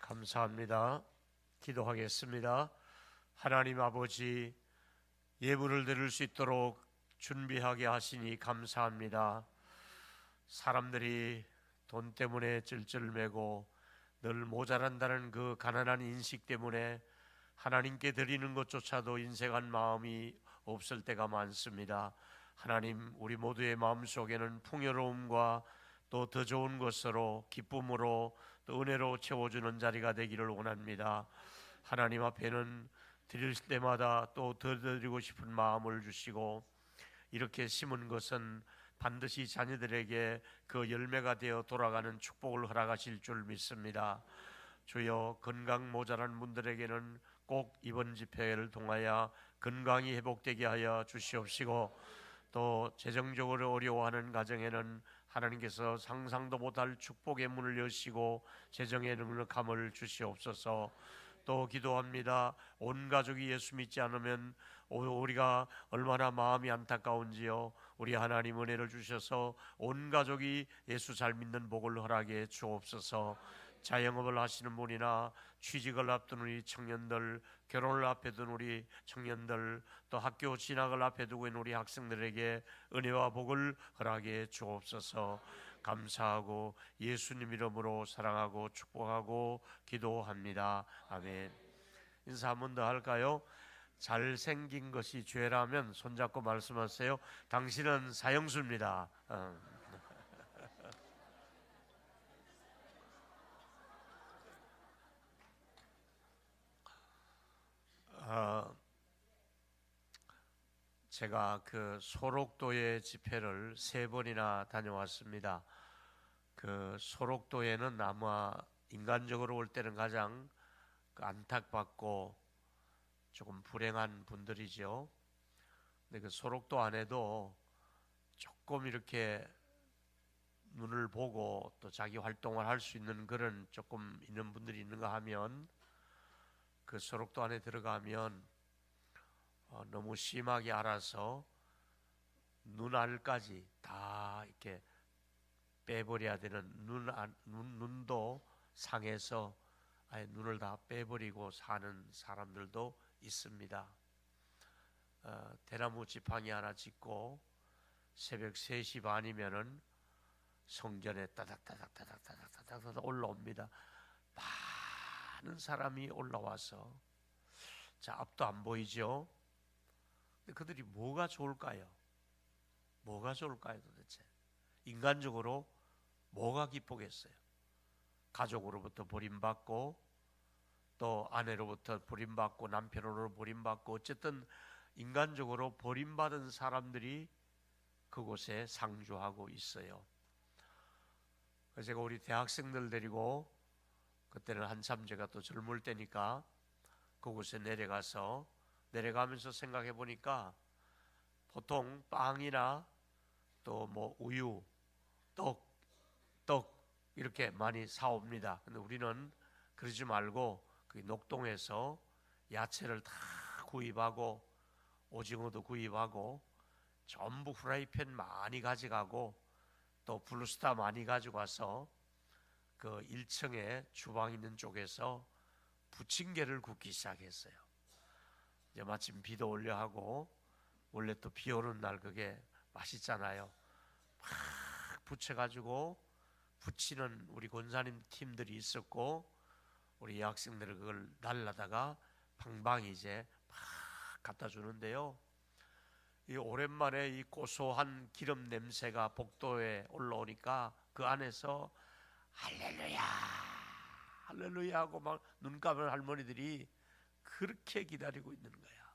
감사합니다. 기도하겠습니다. 하나님 아버지, 예물을 드릴 수 있도록 준비하게 하시니 감사합니다. 사람들이 돈 때문에 찔찔매고 늘 모자란다는 그 가난한 인식 때문에 하나님께 드리는 것조차도 인색한 마음이 없을 때가 많습니다. 하나님, 우리 모두의 마음속에는 풍요로움과 또 더 좋은 것으로, 기쁨으로, 또 은혜로 채워주는 자리가 되기를 원합니다. 하나님 앞에는 드릴 때마다 또 더 드리고 싶은 마음을 주시고, 이렇게 심은 것은 반드시 자녀들에게 그 열매가 되어 돌아가는 축복을 허락하실 줄 믿습니다. 주여, 건강 모자란 분들에게는 꼭 이번 집회를 통하여 건강이 회복되게 하여 주시옵시고, 또 재정적으로 어려워하는 가정에는 하나님께서 상상도 못할 축복의 문을 여시고 재정의 능력함을 주시옵소서. 또 기도합니다. 온 가족이 예수 믿지 않으면 우리가 얼마나 마음이 안타까운지요. 우리 하나님 은혜를 주셔서 온 가족이 예수 잘 믿는 복을 허락해 주옵소서. 자영업을 하시는 분이나 취직을 앞둔 우리 청년들, 결혼을 앞에 둔 우리 청년들, 또 학교 진학을 앞에 두고 있는 우리 학생들에게 은혜와 복을 허락해 주옵소서. 감사하고 예수님 이름으로 사랑하고 축복하고 기도합니다. 아멘. 인사 한 번 더 할까요? 잘생긴 것이 죄라면 손잡고 말씀하세요. 당신은 사형수입니다. 제가 그 소록도의 집회를 3번이나 다녀왔습니다. 그 소록도에는 아마 인간적으로 올 때는 가장 안타깝고 조금 불행한 분들이죠. 근데 그 소록도 안에도 조금 이렇게 눈을 보고 또 자기 활동을 할 수 있는 그런 조금 있는 분들이 있는가 하면, 그 소록도 안에 들어가면 너무 심하게 알아서 눈알까지 다 이렇게 빼버려야 되는, 눈도 상해서 아예 눈을 다 빼버리고 사는 사람들도 있습니다. 대나무 지팡이 하나 짚고 새벽 3시 반이면은 성전에 따닥따닥 올라옵니다. 많은 사람이 올라와서, 자, 앞도 안 보이죠? 근데 그들이 뭐가 좋을까요? 뭐가 좋을까요 도대체? 인간적으로 뭐가 기쁘겠어요? 가족으로부터 버림받고, 또 아내로부터 버림받고, 남편으로 버림받고, 어쨌든 인간적으로 버림받은 사람들이 그곳에 상주하고 있어요. 그래서 제가 우리 대학생들 데리고, 그때는 한참 제가 또 젊을 때니까 그곳에 내려가면서 생각해 보니까, 보통 빵이나 또 뭐 우유, 떡 이렇게 많이 사옵니다. 근데 우리는 그러지 말고 그 녹동에서 야채를 다 구입하고, 오징어도 구입하고, 전부 프라이팬 많이 가져가고, 또 블루스타 많이 가지고 와서 그 1층에 주방 있는 쪽에서 부침개를 굽기 시작했어요. 이제 마침 비도 올려 하고, 원래 또 비 오는 날 그게 맛있잖아요. 막 부쳐가지고 부치는 우리 권사님 팀들이 있었고, 우리 여학생들은 그걸 날라다가 방방이 이제 막 갖다 주는데요. 이 오랜만에 이 고소한 기름 냄새가 복도에 올라오니까 그 안에서 할렐루야 할렐루야 하고 막 눈 감은 할머니들이 그렇게 기다리고 있는 거야.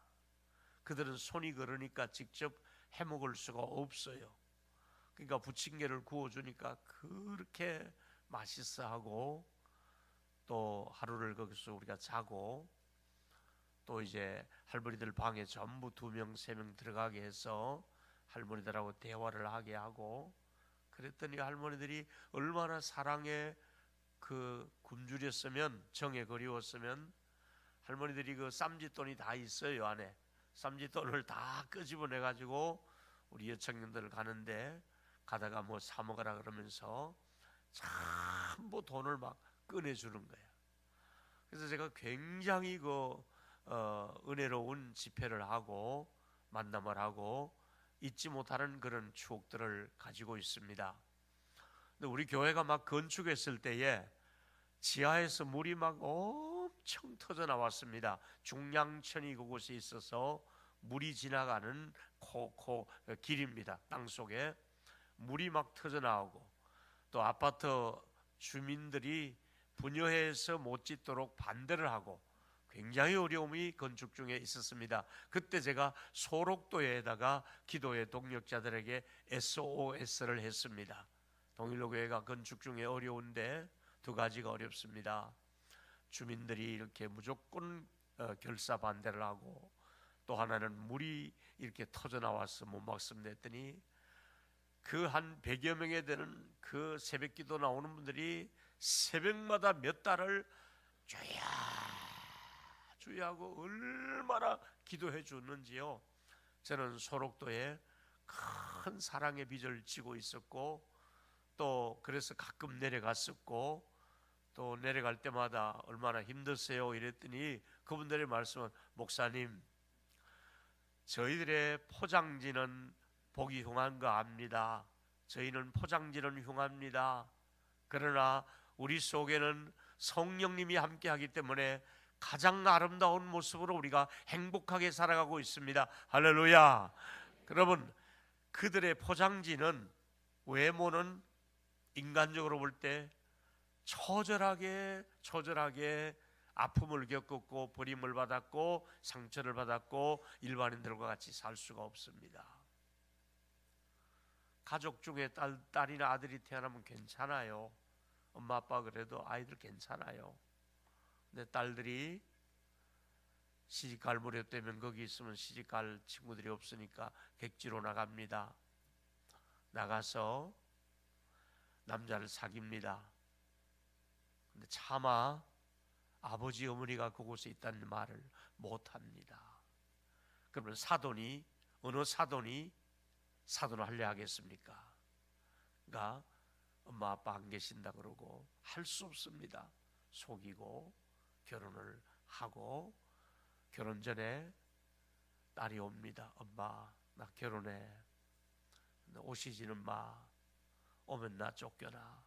그들은 손이 걸으니까 직접 해먹을 수가 없어요. 그러니까 부침개를 구워주니까 그렇게 맛있어하고, 또 하루를 거기서 우리가 자고, 또 이제 할머니들 방에 전부 2명 3명 들어가게 해서 할머니들하고 대화를 하게 하고, 그랬더니 할머니들이 얼마나 사랑에 그 굶주렸으면, 정에 그리웠으면, 할머니들이 그 쌈짓돈이 다 있어요. 안에 쌈짓돈을 다 끄집어내 가지고 우리 여청년들 가는데, 가다가 뭐 사 먹으라 그러면서 전부 돈을 막 꺼내주는 거야. 그래서 제가 굉장히 은혜로운 집회를 하고 만남을 하고 잊지 못하는 그런 추억들을 가지고 있습니다. 근데 우리 교회가 막 건축했을 때에 지하에서 물이 막 엄청 터져 나왔습니다. 중량천이 그곳에 있어서 물이 지나가는 길입니다. 땅 속에 물이 막 터져 나오고, 또 아파트 주민들이 분여해서 못 짓도록 반대를 하고 굉장히 어려움이 건축 중에 있었습니다. 그때 제가 소록도에다가 기도의 동력자들에게 SOS를 했습니다. 동일로교회가 건축 중에 어려운데 두 가지가 어렵습니다. 주민들이 이렇게 무조건 결사 반대를 하고, 또 하나는 물이 이렇게 터져 나와서 못 막습니다 했더니 그 한 100여 명에 되는 그 새벽기도 나오는 분들이 새벽마다 몇 달을 주야 주야하고 얼마나 기도해 줬는지요. 저는 소록도에 큰 사랑의 빚을 지고 있었고, 또 그래서 가끔 내려갔었고, 또 내려갈 때마다 얼마나 힘드세요 이랬더니 그분들의 말씀은, 목사님 저희들의 포장지는 보기 흉한 거 압니다. 저희는 포장지는 흉합니다. 그러나 우리 속에는 성령님이 함께하기 때문에 가장 아름다운 모습으로 우리가 행복하게 살아가고 있습니다. 할렐루야. 여러분, 그들의 포장지는, 외모는 인간적으로 볼 때 처절하게 아픔을 겪었고 버림을 받았고 상처를 받았고 일반인들과 같이 살 수가 없습니다. 가족 중에 딸이나 아들이 태어나면 괜찮아요. 엄마 아빠 그래도 아이들 괜찮아요. 근데 딸들이 시집갈 무렵 되면 거기 있으면 시집갈 친구들이 없으니까 객지로 나갑니다. 나가서 남자를 사깁니다. 근데 차마 아버지 어머니가 그곳에 있다는 말을 못합니다. 그러면 사돈이, 어느 사돈이 사돈을 하려 하겠습니까? 그러니까 엄마 아빠 안 계신다 그러고 할 수 없습니다. 속이고 결혼을 하고, 결혼 전에 딸이 옵니다. 엄마 나 결혼해. 오시지는 마. 오면 나 쫓겨나.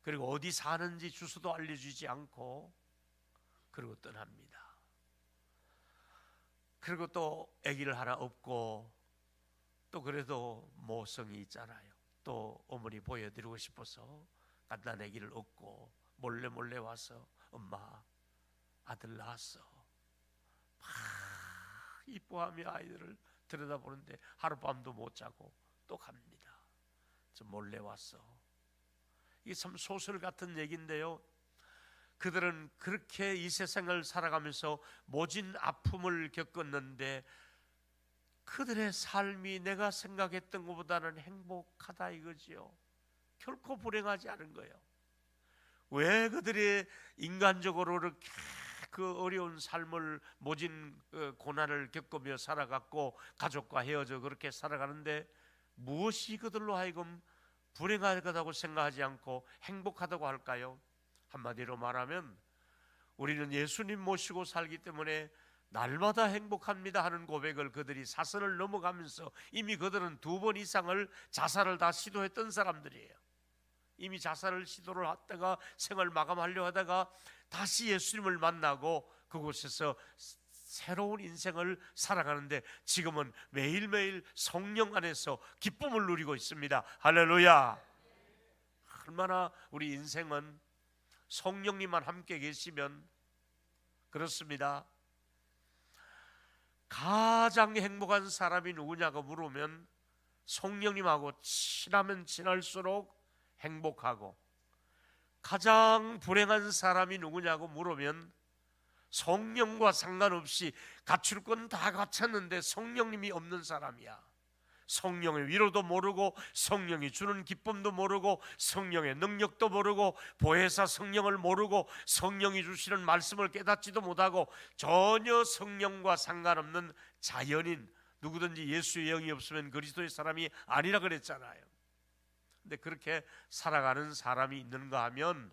그리고 어디 사는지 주소도 알려주지 않고 그리고 떠납니다. 그리고 또 아기를 하나 업고, 또 그래도 모성이 있잖아요. 또 어머니 보여드리고 싶어서 갓난 아기를 업고 몰래 와서 엄마 아들 낳았어. 막 이뻐하며 아이들을 들여다보는데 하룻밤도 못 자고 또 갑니다. 저 몰래 왔어. 이게 참 소설 같은 얘기인데요, 그들은 그렇게 이 세상을 살아가면서 모진 아픔을 겪었는데 그들의 삶이 내가 생각했던 것보다는 행복하다 이거지요. 결코 불행하지 않은 거예요. 왜 그들이 인간적으로 이렇게 그 어려운 삶을, 모진 고난을 겪으며 살아갔고 가족과 헤어져 그렇게 살아가는데 무엇이 그들로 하여금 불행하다고 생각하지 않고 행복하다고 할까요? 한마디로 말하면 우리는 예수님 모시고 살기 때문에 날마다 행복합니다 하는 고백을 그들이 사선을 넘어가면서, 이미 그들은 2번 이상을 자살을 다 시도했던 사람들이에요. 이미 자살을 시도를 하다가 생을 마감하려 하다가 다시 예수님을 만나고 그곳에서 새로운 인생을 살아가는데 지금은 매일매일 성령 안에서 기쁨을 누리고 있습니다. 할렐루야. 얼마나 우리 인생은 성령님만 함께 계시면 그렇습니다. 가장 행복한 사람이 누구냐고 물으면 성령님하고 친하면 친할수록 행복하고, 가장 불행한 사람이 누구냐고 물으면 성령과 상관없이 갖출 건 다 갖췄는데 성령님이 없는 사람이야. 성령의 위로도 모르고 성령이 주는 기쁨도 모르고 성령의 능력도 모르고 보혜사 성령을 모르고 성령이 주시는 말씀을 깨닫지도 못하고 전혀 성령과 상관없는 자연인, 누구든지 예수의 영이 없으면 그리스도의 사람이 아니라 그랬잖아요. 근데 그렇게 살아가는 사람이 있는가 하면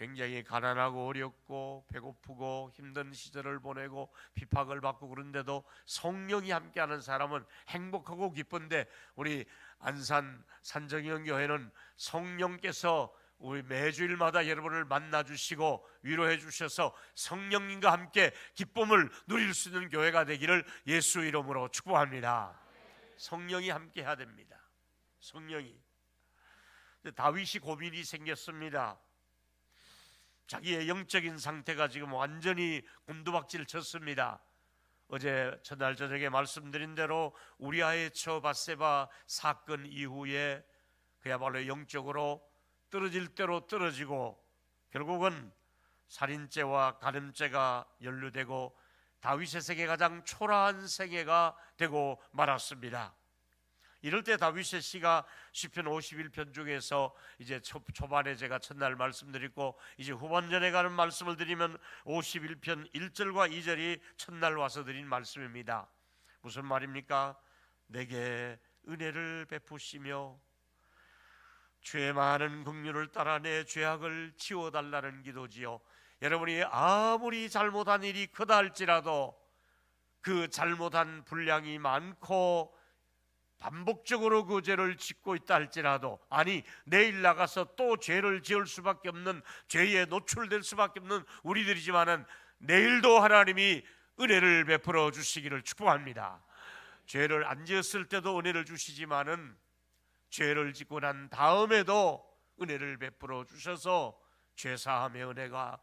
굉장히 가난하고 어렵고 배고프고 힘든 시절을 보내고 핍박을 받고 그런데도 성령이 함께하는 사람은 행복하고 기쁜데, 우리 안산 산정형 교회는 성령께서 우리 매주일마다 여러분을 만나 주시고 위로해 주셔서 성령님과 함께 기쁨을 누릴 수 있는 교회가 되기를 예수 이름으로 축복합니다. 성령이 함께 해야 됩니다. 성령이. 다윗이 고민이 생겼습니다. 자기의 영적인 상태가 지금 완전히 곤두박질 쳤습니다. 어제 첫날 저녁에 말씀드린 대로 우리아의 처 밧세바 사건 이후에 그야말로 영적으로 떨어질 대로 떨어지고 결국은 살인죄와 간음죄가 연루되고 다윗의 생애 가장 초라한 생애가 되고 말았습니다. 이럴 때 다윗의 시가 시편 51편 중에서 이제 초반에 제가 첫날 말씀드렸고 이제 후반전에 가는 말씀을 드리면 51편 1절과 2절이 첫날 와서 드린 말씀입니다. 무슨 말입니까? 내게 은혜를 베푸시며 죄 많은 긍휼을 따라 내 죄악을 지워달라는 기도지요. 여러분이 아무리 잘못한 일이 크다 할지라도 그 잘못한 분량이 많고 반복적으로 그 죄를 짓고 있다 할지라도, 아니 내일 나가서 또 죄를 지을 수밖에 없는, 죄에 노출될 수밖에 없는 우리들이지만은 내일도 하나님이 은혜를 베풀어 주시기를 축복합니다. 죄를 안 지었을 때도 은혜를 주시지만은 죄를 짓고 난 다음에도 은혜를 베풀어 주셔서 죄사함의 은혜가,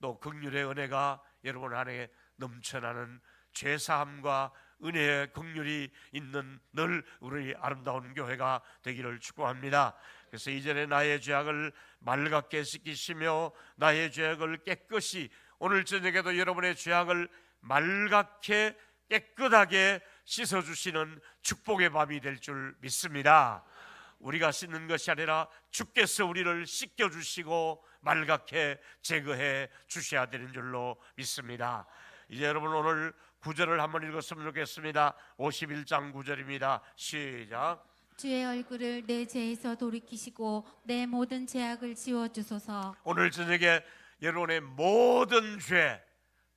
또 긍휼의 은혜가 여러분 안에 넘쳐나는 죄사함과 은혜의 긍휼이 있는 늘 우리 아름다운 교회가 되기를 축복합니다. 그래서 이전에 나의 죄악을 맑게 씻기시며 나의 죄악을 깨끗이, 오늘 저녁에도 여러분의 죄악을 맑게 깨끗하게 씻어주시는 축복의 밤이 될 줄 믿습니다. 우리가 씻는 것이 아니라 주께서 우리를 씻겨주시고 맑게 제거해 주셔야 되는 줄로 믿습니다. 이제 여러분 오늘 9절을 한번 읽었으면 좋겠습니다. 51장 9절입니다. 시작. 주의 얼굴을 내 죄에서 돌이키시고 내 모든 죄악을 지워주소서. 오늘 저녁에 여러분의 모든 죄,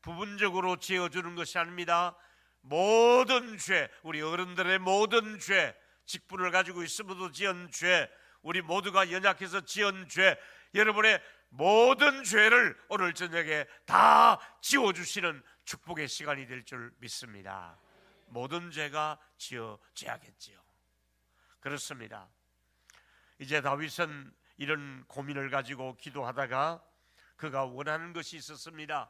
부분적으로 지어주는 것이 아닙니다. 모든 죄, 우리 어른들의 모든 죄, 직분을 가지고 있으면도 지은 죄, 우리 모두가 연약해서 지은 죄, 여러분의 모든 죄를 오늘 저녁에 다 지워주시는 축복의 시간이 될 줄 믿습니다. 모든 죄가 지어져야겠지요. 그렇습니다. 이제 다윗은 이런 고민을 가지고 기도하다가 그가 원하는 것이 있었습니다.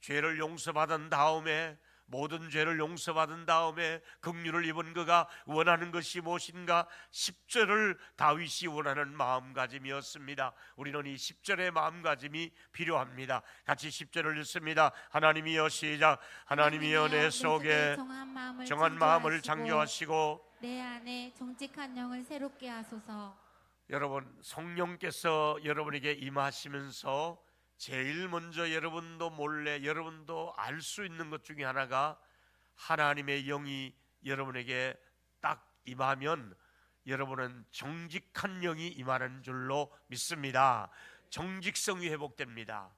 죄를 용서받은 다음에, 모든 죄를 용서받은 다음에 긍휼을 입은 그가 원하는 것이 무엇인가? 10절을 다윗이 원하는 마음가짐이었습니다. 우리는 이 10절의 마음가짐이 필요합니다. 같이 10절을 읽습니다. 하나님이여, 시작. 하나님이여 내 속에 정한 마음을 창조하시고 내 안에 정직한 영을 새롭게 하소서. 여러분, 성령께서 여러분에게 임하시면서 제일 먼저 여러분도 몰래, 여러분도 알 수 있는 것 중에 하나가 하나님의 영이 여러분에게 딱 임하면 여러분은 정직한 영이 임하는 줄로 믿습니다. 정직성이 회복됩니다.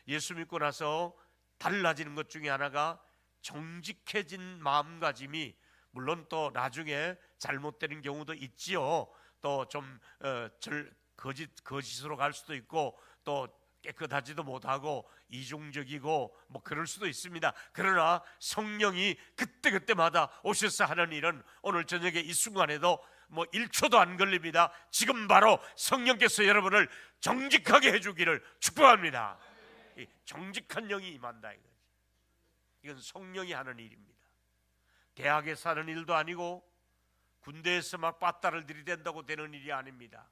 예수 믿고 나서 달라지는 것 중에 하나가 정직해진 마음가짐이, 물론 또 나중에 잘못되는 경우도 있지요. 또 좀 거짓으로 갈 수도 있고 또 깨끗하지도 못하고 이중적이고 뭐 그럴 수도 있습니다. 그러나 성령이 그때마다 오셔서 하는 일은 오늘 저녁에 이 순간에도 뭐 1초도 안 걸립니다. 지금 바로 성령께서 여러분을 정직하게 해주기를 축복합니다. 이 정직한 영이 임한다 이거죠. 이건 성령이 하는 일입니다. 대학에서 하는 일도 아니고 군대에서 막 빠따를 들이댄다고 되는 일이 아닙니다.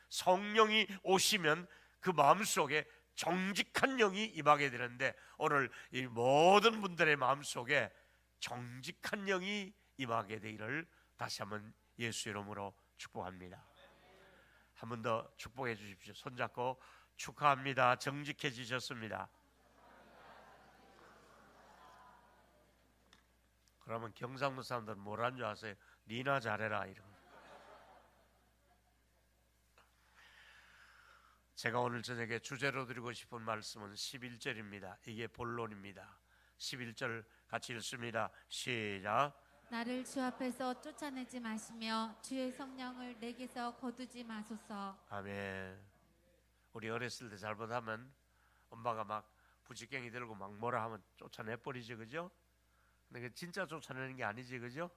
성령이 오시면 그 마음속에 정직한 영이 임하게 되는데, 오늘 이 모든 분들의 마음속에 정직한 영이 임하게 되기를 다시 한번 예수 이름으로 축복합니다. 한 번 더 축복해 주십시오. 손잡고 축하합니다. 정직해지셨습니다. 그러면 경상도 사람들은 뭐라는 줄 아세요? 니나 잘해라 이런. 제가 오늘 저녁에 주제로 드리고 싶은 말씀은 11절입니다. 이게 본론입니다. 11절 같이 읽습니다. 시작. 나를 주 앞에서 쫓아내지 마시며 주의 성령을 내게서 거두지 마소서. 아멘. 우리 어렸을 때 잘못하면 엄마가 막 부지깽이 들고 막 뭐라 하면 쫓아내버리지, 그죠? 근데 진짜 쫓아내는 게 아니지, 그죠?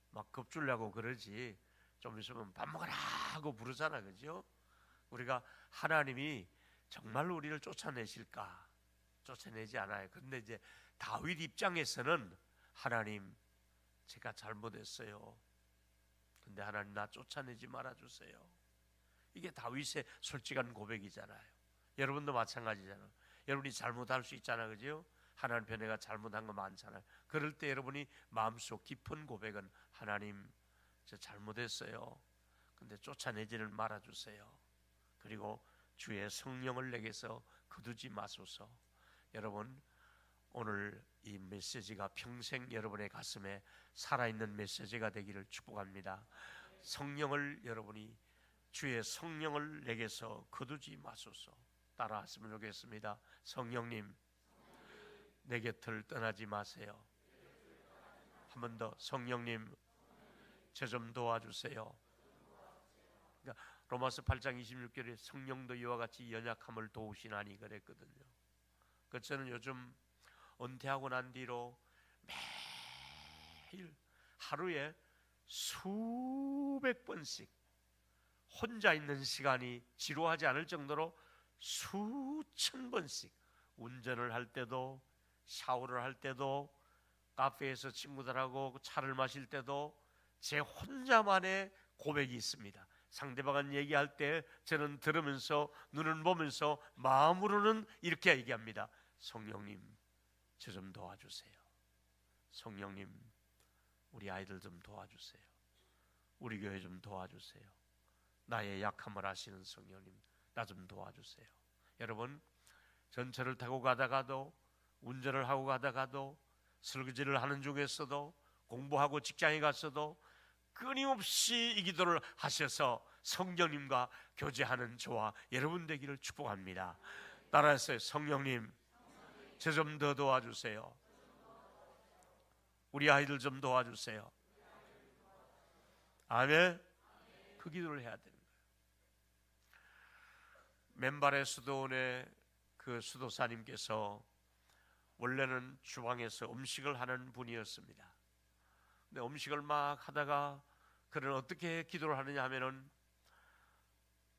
막 겁주려고 그러지. 좀 있으면 밥 먹어라 하고 부르잖아, 그죠? 우리가 하나님이 정말로 우리를 쫓아내실까? 쫓아내지 않아요. 근데 이제 다윗 입장에서는 하나님, 제가 잘못했어요. 근데 하나님, 나 쫓아내지 말아주세요. 이게 다윗의 솔직한 고백이잖아요. 여러분도 마찬가지잖아요. 여러분이 잘못할 수 있잖아요, 그죠? 하나님 편에 내가 잘못한 거 많잖아요. 그럴 때 여러분이 마음속 깊은 고백은, 하나님, 저 잘못했어요. 근데 쫓아내지는 말아주세요. 그리고 주의 성령을 내게서 거두지 마소서. 여러분, 오늘 이 메시지가 평생 여러분의 가슴에 살아있는 메시지가 되기를 축복합니다. 성령을, 여러분이 주의 성령을 내게서 거두지 마소서. 따라하시면 좋겠습니다. 성령님, 내 곁을 떠나지 마세요. 한 번 더, 성령님, 저 좀 도와주세요. 그러니까 로마서 8장 26절에 성령도 이와 같이 연약함을 도우시나니 그랬거든요. 그 저는 요즘 은퇴하고 난 뒤로 매일 하루에 수백 번씩 혼자 있는 시간이 지루하지 않을 정도로 수천 번씩 운전을 할 때도, 샤워를 할 때도, 카페에서 친구들하고 차를 마실 때도 제 혼자만의 고백이 있습니다. 상대방은 얘기할 때 저는 들으면서, 눈은 보면서, 마음으로는 이렇게 얘기합니다. 성령님, 저 좀 도와주세요. 성령님, 우리 아이들 좀 도와주세요. 우리 교회 좀 도와주세요. 나의 약함을 아시는 성령님, 나 좀 도와주세요. 여러분, 전철을 타고 가다가도, 운전을 하고 가다가도, 설거지를 하는 중에서도, 공부하고 직장에 갔어도 끊임없이 이 기도를 하셔서 성령님과 교제하는 저와 여러분 되기를 축복합니다. 따라하세요. 성령님, 저 좀 더 도와주세요. 우리 아이들 좀 도와주세요. 아멘. 그 기도를 해야 되는 거예요. 맨발의 수도원의 그 수도사님께서 원래는 주방에서 음식을 하는 분이었습니다. 근데 음식을 막 하다가 그는 어떻게 기도를 하느냐 하면은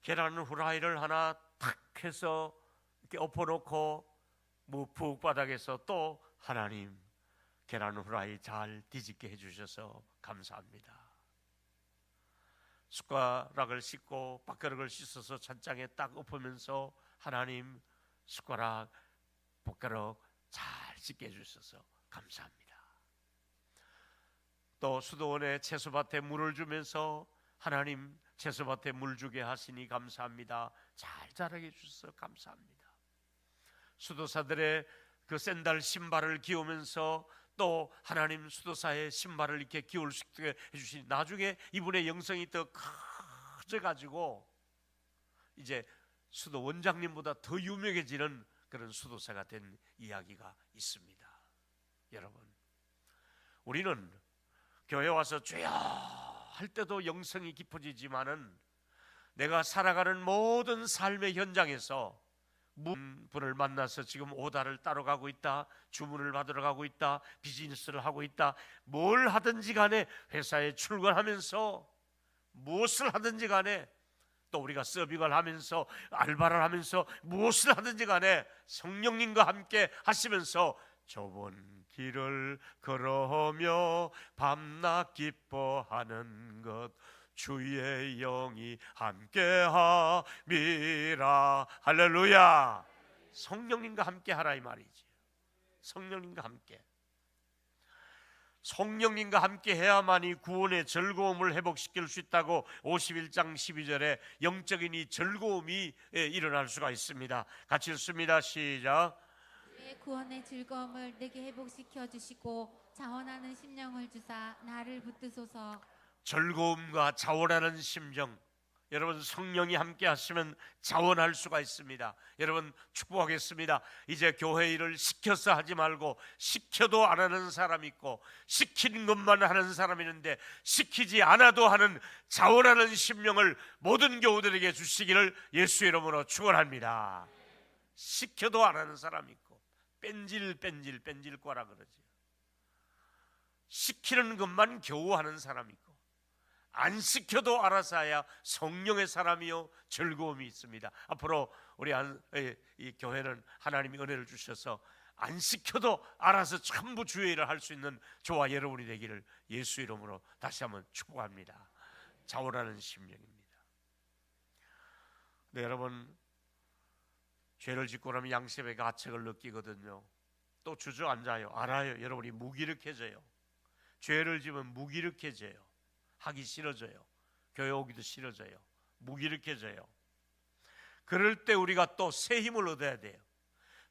계란 후라이를 하나 탁 해서 이렇게 엎어놓고 무푹 바닥에서 또, 하나님, 계란 후라이 잘 뒤집게 해주셔서 감사합니다. 숟가락을 씻고 밥그릇을 씻어서 찬장에 딱 엎으면서, 하나님, 숟가락, 젓가락 잘 씻게 해주셔서 감사합니다. 또 수도원에 채소밭에 물을 주면서, 하나님, 채소밭에 물 주게 하시니 감사합니다. 잘 자라게 해주셔서 감사합니다. 수도사들의 그 샌들 신발을 기우면서 또 하나님, 수도사의 신발을 이렇게 기울 수 있게 해주시니 나중에 이분의 영성이 더 커져가지고 이제 수도 원장님보다 더 유명해지는 그런 수도사가 된 이야기가 있습니다. 여러분, 우리는 교회 와서 주여 할 때도 영성이 깊어지지만은 내가 살아가는 모든 삶의 현장에서 분을 만나서 지금 오다를 따러 가고 있다, 주문을 받으러 가고 있다, 비즈니스를 하고 있다, 뭘 하든지 간에 회사에 출근하면서 무엇을 하든지 간에, 또 우리가 서빙을 하면서 알바를 하면서 무엇을 하든지 간에 성령님과 함께 하시면서 좁은 길을 걸어오며 밤낮 기뻐하는 것 주의 영이 함께함이라. 할렐루야. 성령님과 함께 하라 이 말이지. 성령님과 함께, 성령님과 함께 해야만이 구원의 즐거움을 회복시킬 수 있다고 51장 12절에 영적인 이 즐거움이 일어날 수가 있습니다. 같이 읽습니다. 시작. 주의 구원의 즐거움을 내게 회복시켜 주시고 자원하는 심령을 주사 나를 붙드소서. 즐거움과 자원하는 심정, 여러분 성령이 함께 하시면 자원할 수가 있습니다. 여러분 축복하겠습니다. 이제 교회 일을 시켜서 하지 말고 시켜도 안 하는 사람이 있고 시키는 것만 하는 사람이 있는데 시키지 않아도 하는 자원하는 심령을 모든 교우들에게 주시기를 예수 이름으로 축원합니다. 시켜도 안 하는 사람이 있고 뺀질과라 그러지. 시키는 것만 겨우 하는 사람이 있고 안 시켜도 알아서 해야 성령의 사람이요 즐거움이 있습니다. 앞으로 우리 이 교회는 하나님이 은혜를 주셔서 안 시켜도 알아서 전부 주의 일을 할 수 있는 저와 여러분이 되기를 예수 이름으로 다시 한번 축복합니다. 자원하는 심령입니다. 네, 여러분 죄를 짓고 나면 양심의 가책을 느끼거든요. 또 주저앉아요. 알아요. 여러분이 무기력해져요. 죄를 지면 무기력해져요. 하기 싫어져요. 교회 오기도 싫어져요. 무기력해져요. 그럴 때 우리가 또 새 힘을 얻어야 돼요.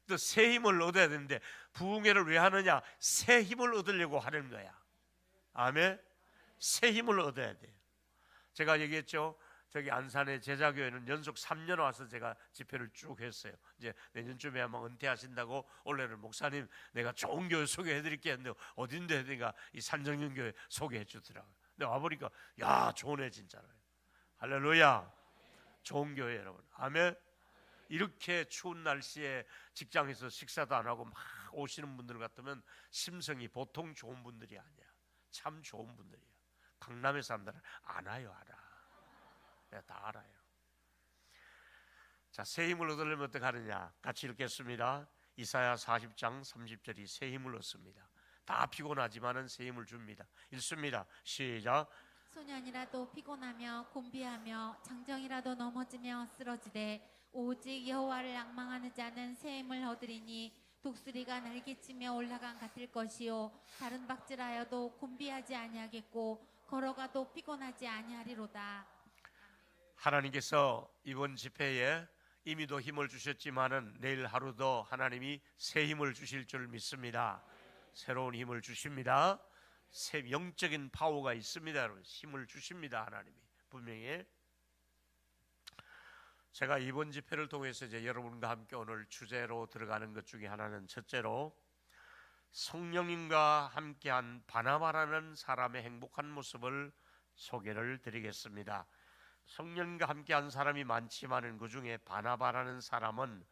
또 새 힘을 얻어야 되는데 부흥회를 왜 하느냐? 새 힘을 얻으려고 하는 거야. 아멘. 새 힘을 얻어야 돼요. 제가 얘기했죠. 저기 안산의 제자교회는 연속 3년 와서 제가 집회를 쭉 했어요. 이제 내년쯤에 아마 은퇴하신다고 원래는 목사님 내가 좋은 교회 소개해드릴게 했는데 어딘데 했으니까 이 산정연교회 소개해 주더라고요. 근데 와보니까 야 좋네 진짜로. 할렐루야. 좋은 교회 여러분. 아멘. 이렇게 추운 날씨에 직장에서 식사도 안 하고 막 오시는 분들 같으면 심성이 보통 좋은 분들이 아니야. 참 좋은 분들이야. 강남의 사람들은 알아요. 내가 다 알아요. 자, 새 힘을 얻으려면 어떻게 하느냐? 같이 읽겠습니다. 이사야 40장 30절이 새 힘을 얻습니다. 다 피곤하지만은 새 힘을 줍니다. 읽습니다. 시작. 소년이라도 피곤하며 곤비하며 장정이라도 넘어지며 쓰러지되 오직 여호와를 앙망하는 자는 새 힘을 얻으리니 독수리가 날개치며 올라간 같을 것이요 다른 박질하여도 곤비하지 아니하겠고 걸어가도 피곤하지 아니하리로다. 하나님께서 이번 집회에 이미도 힘을 주셨지만은 내일 하루 더 하나님이 새 힘을 주실 줄 믿습니다. 새로운 힘을 주십니다. 새 영적인 파워가 있습니다. 여러분. 힘을 주십니다. 하나님이 분명히. 제가 이번 집회를 통해서 이제 여러분과 함께 오늘 주제로 들어가는 것 중에 하나는 첫째로 성령님과 함께한 바나바라는 사람의 행복한 모습을 소개를 드리겠습니다. 성령과 함께한 사람이 많지만은 그 중에 바나바라는 사람은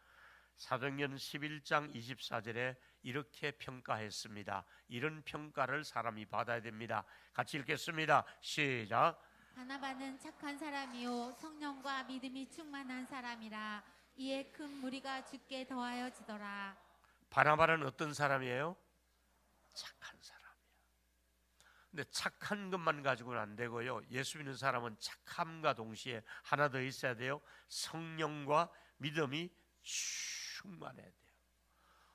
사도행전 11장 24절에 이렇게 평가했습니다. 이런 평가를 사람이 받아야 됩니다. 같이 읽겠습니다. 시작. 바나바는 착한 사람이요 성령과 믿음이 충만한 사람이라 이에 큰 무리가 주께 더하여지더라. 바나바는 어떤 사람이에요? 착한 사람이에요. 근데 착한 것만 가지고는 안 되고요. 예수 믿는 사람은 착함과 동시에 하나 더 있어야 돼요. 성령과 믿음이 충만해야 돼요.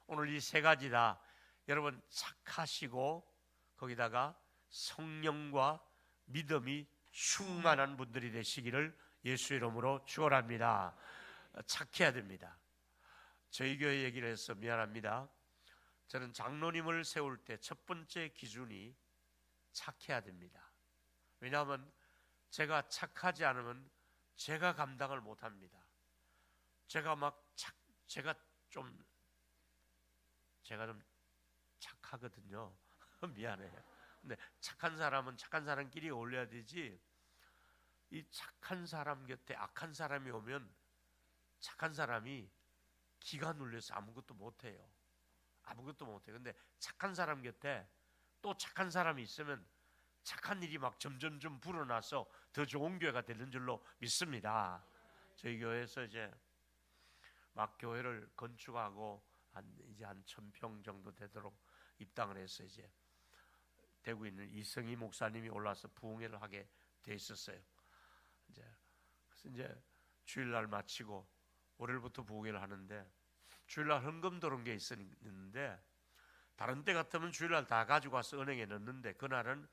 오늘 이 세 가지 다 여러분 착하시고 거기다가 성령과 믿음이 충만한 분들이 되시기를 예수 이름으로 축원합니다. 착해야 됩니다. 저희 교회 얘기를 해서 미안합니다. 저는 장로님을 세울 때 첫 번째 기준이 착해야 됩니다. 왜냐하면 제가 착하지 않으면 제가 감당을 못합니다. 제가 좀 착하거든요. 미안해요. 근데 착한 사람은 착한 사람끼리 어울려야 되지. 이 착한 사람 곁에 악한 사람이 오면 착한 사람이 기가 눌려서 아무것도 못해요. 근데 착한 사람 곁에 또 착한 사람이 있으면 착한 일이 막 점점점 불어나서 더 좋은 교회가 되는 줄로 믿습니다. 저희 교회에서 이제 막 교회를 건축하고 이제 한 1000평 정도 되도록 입당을 해서 이제 되고 있는 이성희 목사님이 올라서 부흥회를 하게 돼 있었어요. 그래서 이제 주일날 마치고 월요일부터 부흥회를 하는데 주일날 헌금 들어온 게 있었는데 다른 때 같으면 주일날 다 가지고 와서 은행에 넣는데 그날은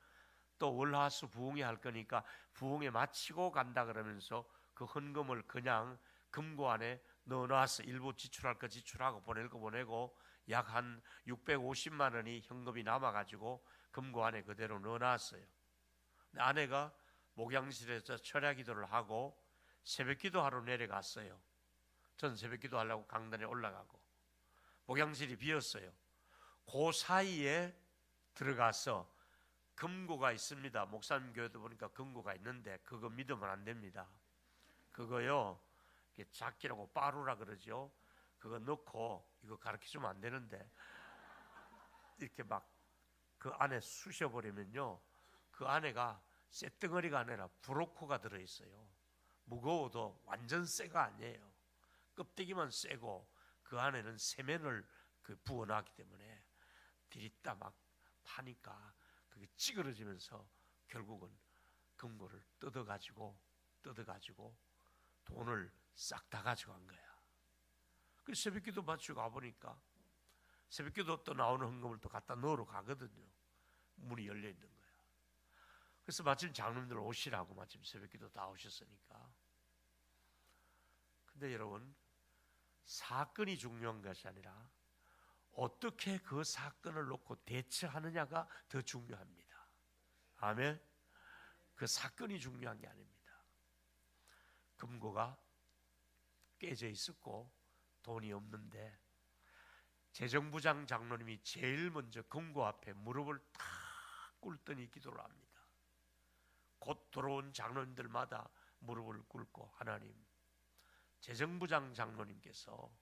또 월화수 부흥회 할 거니까 부흥회 마치고 간다 그러면서 그 헌금을 그냥 금고 안에 넣어놔서 일부 지출할 거 지출하고 보낼 거 보내고 약 한 650만 원이 현금이 남아가지고 금고 안에 그대로 넣어놨어요. 아내가 목양실에서 철야 기도를 하고 새벽기도 하러 내려갔어요. 전 새벽기도 하려고 강단에 올라가고 목양실이 비었어요. 그 사이에 들어가서 금고가 있습니다. 목사님 교회도 보니까 금고가 있는데 그거 믿으면 안 됩니다. 그거요, 작기라고 빠루라 그러죠. 그거 넣고 이거 가르쳐주면 안 되는데 이렇게 막 그 안에 쑤셔버리면요, 그 안에가 쇳덩어리가 아니라 브로코가 들어있어요. 무거워도 완전 새가 아니에요. 껍데기만 세고 그 안에는 세면을 부어놨기 때문에 들이다 막 파니까 그게 찌그러지면서 결국은 금고를 뜯어가지고 돈을 싹 다 가져간 거야. 그 새벽기도 마치고 가보니까 새벽기도 또 나오는 헌금을 또 갖다 넣으러 가거든요. 문이 열려 있는 거야. 그래서 마침 장로님들 오시라고 마침 새벽기도 다 오셨으니까. 근데 여러분, 사건이 중요한 것이 아니라 어떻게 그 사건을 놓고 대처하느냐가 더 중요합니다. 아멘. 그 사건이 중요한 게 아닙니다. 금고가 깨져 있었고 돈이 없는데 재정부장 장로님이 제일 먼저 금고 앞에 무릎을 탁 꿇더니 기도를 합니다. 곧 들어온 장로님들마다 무릎을 꿇고, 하나님, 재정부장 장로님께서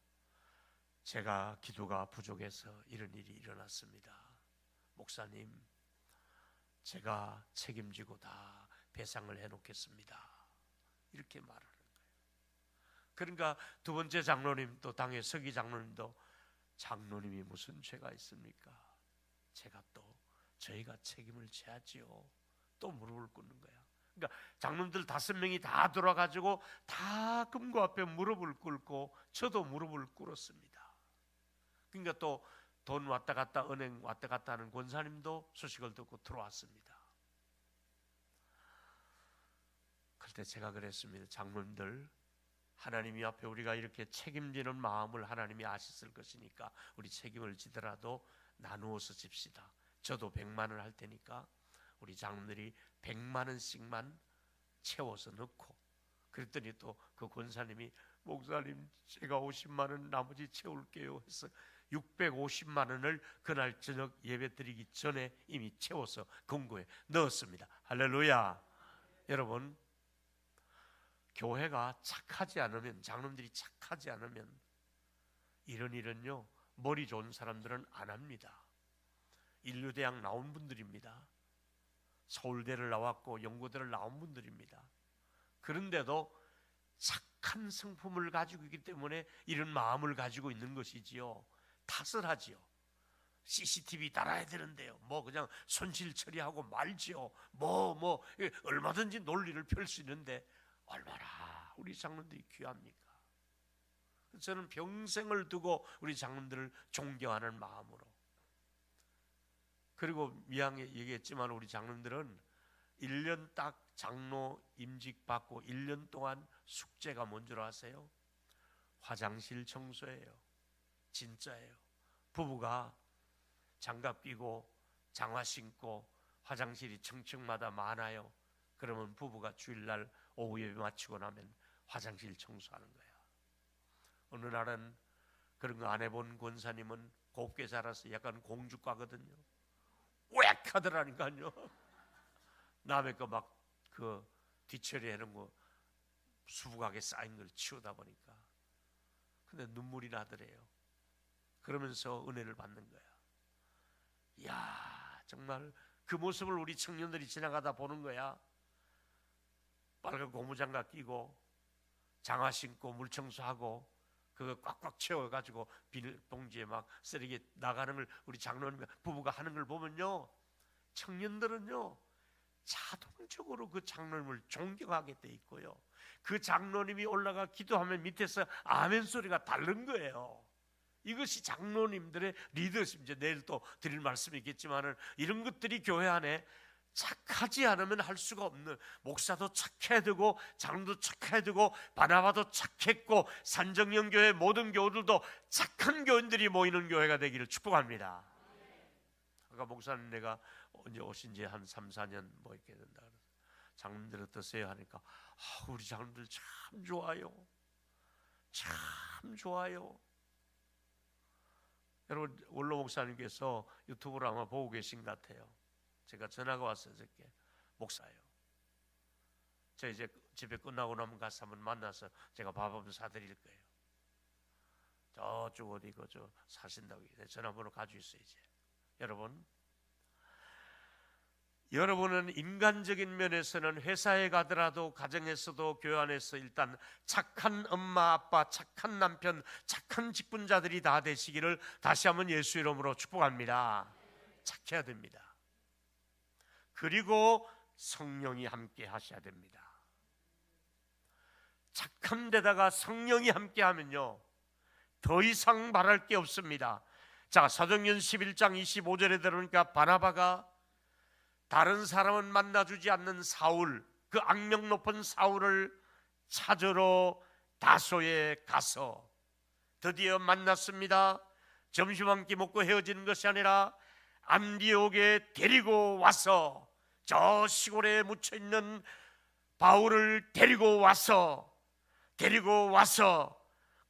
제가 기도가 부족해서 이런 일이 일어났습니다. 목사님, 제가 책임지고 다 배상을 해놓겠습니다. 이렇게 말하는 거예요. 그러니까 두 번째 장로님, 또 당의 서기 장로님도 장로님이 무슨 죄가 있습니까? 저희가 책임을 져야지요. 또 무릎을 꿇는 거야. 그러니까 장로님들 5명이 다 돌아가지고 다 금고 앞에 무릎을 꿇고 저도 무릎을 꿇었습니다. 그러니까 또 돈 왔다 갔다, 은행 왔다 갔다 하는 권사님도 소식을 듣고 들어왔습니다. 그때 제가 그랬습니다. 장로님들, 하나님이 앞에 우리가 이렇게 책임지는 마음을 하나님이 아셨을 것이니까 우리 책임을 지더라도 나누어서 집시다. 저도 100만 원 할 테니까 우리 장로들이 100만 원씩만 채워서 넣고, 그랬더니 또 그 권사님이 목사님, 제가 50만 원 나머지 채울게요 해서 650만 원을 그날 저녁 예배 드리기 전에 이미 채워서 금고에 넣었습니다. 할렐루야. 여러분, 교회가 착하지 않으면, 장로님들이 착하지 않으면 이런 일은요, 머리 좋은 사람들은 안 합니다. 인류대학 나온 분들입니다. 서울대를 나왔고 연고대를 나온 분들입니다. 그런데도 착한 성품을 가지고 있기 때문에 이런 마음을 가지고 있는 것이지요. 탓을 하지요. CCTV 달아야 되는데요, 그냥 손실 처리하고 말지요. 얼마든지 논리를 펼 수 있는데 얼마나 우리 장로들이 귀합니까? 저는 평생을 두고 우리 장로들을 존경하는 마음으로, 그리고 미양에 얘기했지만 우리 장로들은 1년 딱 장로 임직 받고 1년 동안 숙제가 뭔 줄 아세요? 화장실 청소예요. 진짜예요. 부부가 장갑 끼고 장화 신고 화장실이 층층마다 많아요. 그러면 부부가 주일날 오후 예배 마치고 나면 화장실 청소하는 거야. 어느 날은 그런 거 안 해본 권사님은 곱게 자라서 약간 공주과거든요. 웩 하더라니까요. 남의 거 막 뒤처리하는 거 수북하게 쌓인 걸 치우다 보니까, 근데 눈물이 나더래요. 그러면서 은혜를 받는 거야. 이야, 정말 그 모습을 우리 청년들이 지나가다 보는 거야. 빨간 고무장갑 끼고 장화 신고 물청소하고 그거 꽉꽉 채워가지고 비닐봉지에 막 쓰레기 나가는 걸 우리 장로님 부부가 하는 걸 보면요, 청년들은요 자동적으로 그 장로님을 존경하게 돼 있고요, 그 장로님이 올라가 기도하면 밑에서 아멘 소리가 다른 거예요. 이것이 장로님들의 리더십. 이제 내일 또 드릴 말씀이 있겠지만은 이런 것들이 교회 안에 착하지 않으면 할 수가 없는, 목사도 착해야 되고 장로도 착해야 되고 바나바도 착했고 산정연교회 모든 교우들도 착한 교인들이 모이는 교회가 되기를 축복합니다. 아까 목사님 내가 이제 오신 지 한 3, 4년 이렇게 된다 그래서 장로님들 어떠세요? 하니까 우리 장로님들 참 좋아요. 참 좋아요. 여러분, 원로 목사님께서 유튜브로 아마 보고 계신 것 같아요. 제가 전화가 왔어요. 저께 목사예요. 저 이제 집에 끝나고 나면 가서 한번 만나서 제가 밥 한번 사드릴 거예요. 저쪽 어디 저 사신다고 전화번호 가지고 있어요. 이제 여러분은 인간적인 면에서는 회사에 가더라도 가정에서도 교회 안에서 일단 착한 엄마 아빠, 착한 남편, 착한 직분자들이 다 되시기를 다시 한번 예수 이름으로 축복합니다. 착해야 됩니다. 그리고 성령이 함께 하셔야 됩니다. 착한 데다가 성령이 함께 하면요 더 이상 말할 게 없습니다. 자, 사도행전 11장 25절에 들어오니까 바나바가 다른 사람은 만나주지 않는 사울, 그 악명 높은 사울을 찾으러 다소에 가서 드디어 만났습니다. 점심 한 끼 먹고 헤어지는 것이 아니라 안디옥에 데리고 와서 저 시골에 묻혀있는 바울을 데리고 와서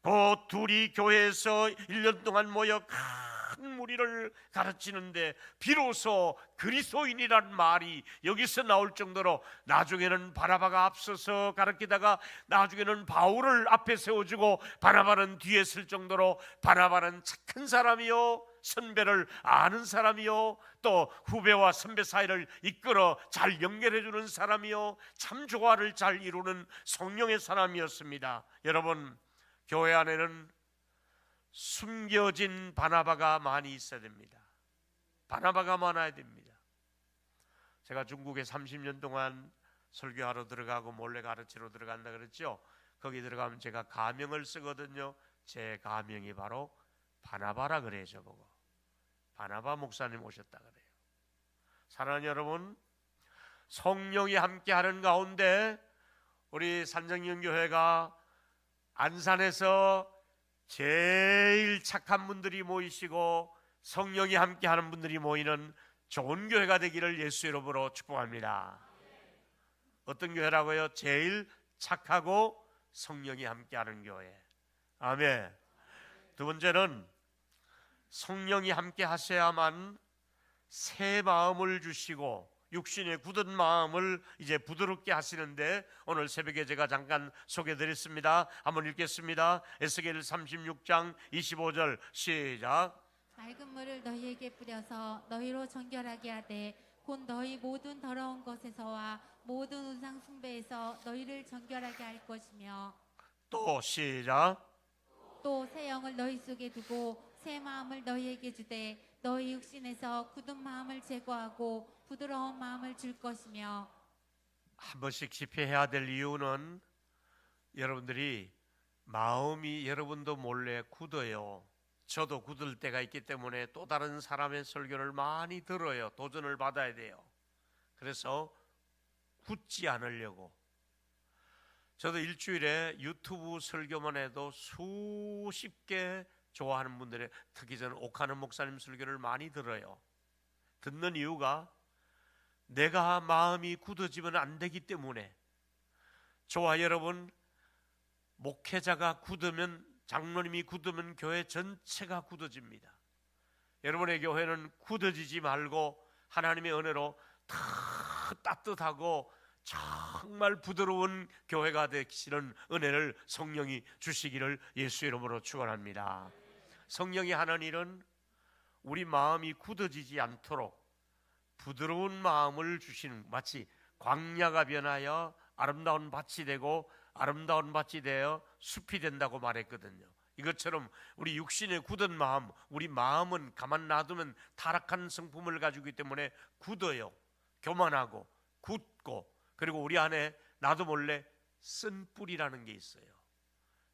그 둘이 교회에서 1년 동안 모여 큰 무리를 가르치는데 비로소 그리스도인이란 말이 여기서 나올 정도로 나중에는 바나바가 앞서서 가르치다가 나중에는 바울을 앞에 세워주고 바나바는 뒤에 설 정도로 바나바는 착한 사람이요 선배를 아는 사람이요 또 후배와 선배 사이를 이끌어 잘 연결해주는 사람이요 참 조화를 잘 이루는 성령의 사람이었습니다. 여러분, 교회 안에는 숨겨진 바나바가 많이 있어야 됩니다. 바나바가 많아야 됩니다. 제가 중국에 30년 동안 설교하러 들어가고 몰래 가르치러 들어간다 그랬죠. 거기 들어가면 제가 가명을 쓰거든요. 제 가명이 바로 바나바라 그래요. 저보고 바나바 목사님 오셨다 그래요. 사랑하는 여러분, 성령이 함께하는 가운데 우리 산정연교회가 안산에서 제일 착한 분들이 모이시고 성령이 함께하는 분들이 모이는 좋은 교회가 되기를 예수 이름으로 축복합니다. 어떤 교회라고요? 제일 착하고 성령이 함께하는 교회. 아멘. 두 번째는 성령이 함께 하셔야만 새 마음을 주시고 육신의 굳은 마음을 이제 부드럽게 하시는데 오늘 새벽에 제가 잠깐 소개드렸습니다. 한번 읽겠습니다. 에스겔 36장 25절 시작. 맑은 물을 너희에게 뿌려서 너희로 정결하게 하되 곧 너희 모든 더러운 것에서와 모든 우상 숭배에서 너희를 정결하게 할 것이며 또 시작. 또 새 영을 너희 속에 두고 새 마음을 너희에게 주되 너희 육신에서 굳은 마음을 제거하고 부드러운 마음을 줄 것이며. 한 번씩 집회해야 될 이유는 여러분들이 마음이 여러분도 몰래 굳어요. 저도 굳을 때가 있기 때문에 또 다른 사람의 설교를 많이 들어요. 도전을 받아야 돼요. 그래서 굳지 않으려고 저도 일주일에 유튜브 설교만 해도 수십 개 좋아하는 분들의, 특히 저는 옥하는 목사님 설교를 많이 들어요. 듣는 이유가 내가 마음이 굳어지면 안 되기 때문에. 저와 여러분, 목회자가 굳으면, 장로님이 굳으면 교회 전체가 굳어집니다. 여러분의 교회는 굳어지지 말고 하나님의 은혜로 다 따뜻하고 정말 부드러운 교회가 되시는 은혜를 성령이 주시기를 예수 이름으로 축원합니다. 성령이 하는 일은 우리 마음이 굳어지지 않도록 부드러운 마음을 주시는, 마치 광야가 변하여 아름다운 밭이 되고 아름다운 밭이 되어 숲이 된다고 말했거든요. 이것처럼 우리 육신의 굳은 마음, 우리 마음은 가만 놔두면 타락한 성품을 가지고 있기 때문에 굳어요. 교만하고 굳고, 그리고 우리 안에 나도 몰래 쓴 뿌리라는 게 있어요.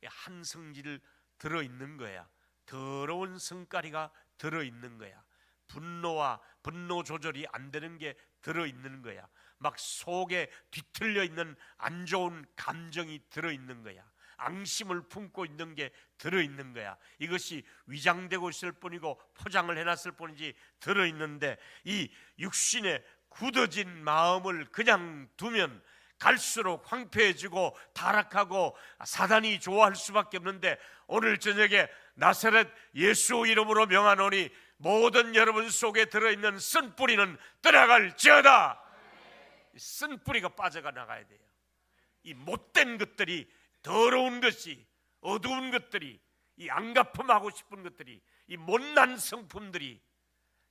한 성질 들어있는 거야. 더러운 성가리가 들어있는 거야. 분노 조절이 안 되는 게 들어있는 거야. 막 속에 뒤틀려 있는 안 좋은 감정이 들어있는 거야. 앙심을 품고 있는 게 들어있는 거야. 이것이 위장되고 있을 뿐이고 포장을 해놨을 뿐이지 들어있는데, 이 육신의 굳어진 마음을 그냥 두면 갈수록 황폐해지고 타락하고 사단이 좋아할 수밖에 없는데, 오늘 저녁에 나사렛 예수 이름으로 명하노니 모든 여러분 속에 들어있는 쓴뿌리는 떠나갈지어다. 쓴뿌리가 빠져가 나가야 돼요. 이 못된 것들이, 더러운 것이, 어두운 것들이, 이 안갚음하고 싶은 것들이, 이 못난 성품들이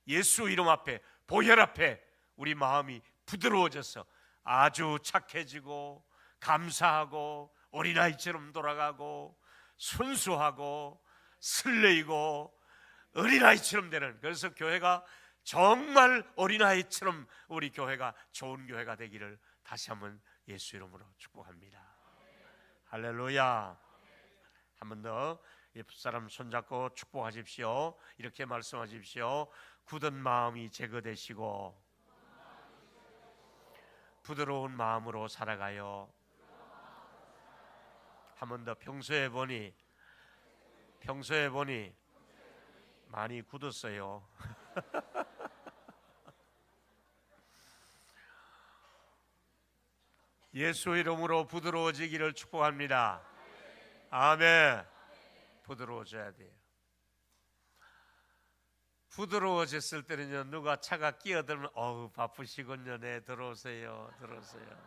예수 이름 앞에, 보혈 앞에 우리 마음이 부드러워져서 아주 착해지고 감사하고 어린아이처럼 돌아가고 순수하고 설레이고 어린아이처럼 되는, 그래서 교회가 정말 어린아이처럼 우리 교회가 좋은 교회가 되기를 다시 한번 예수 이름으로 축복합니다. 할렐루야. 한 번 더 옆사람 손잡고 축복하십시오. 이렇게 말씀하십시오. 굳은 마음이 제거되시고 부드러운 마음으로 살아가요. 한 번 더. 평소에 보니 많이 굳었어요. 예수 이름으로 부드러워지기를 축복합니다. 아멘. 부드러워져야 돼요. 부드러워졌을 때는요, 누가 차가 끼어들면 어우 바쁘시군요, 네 들어오세요,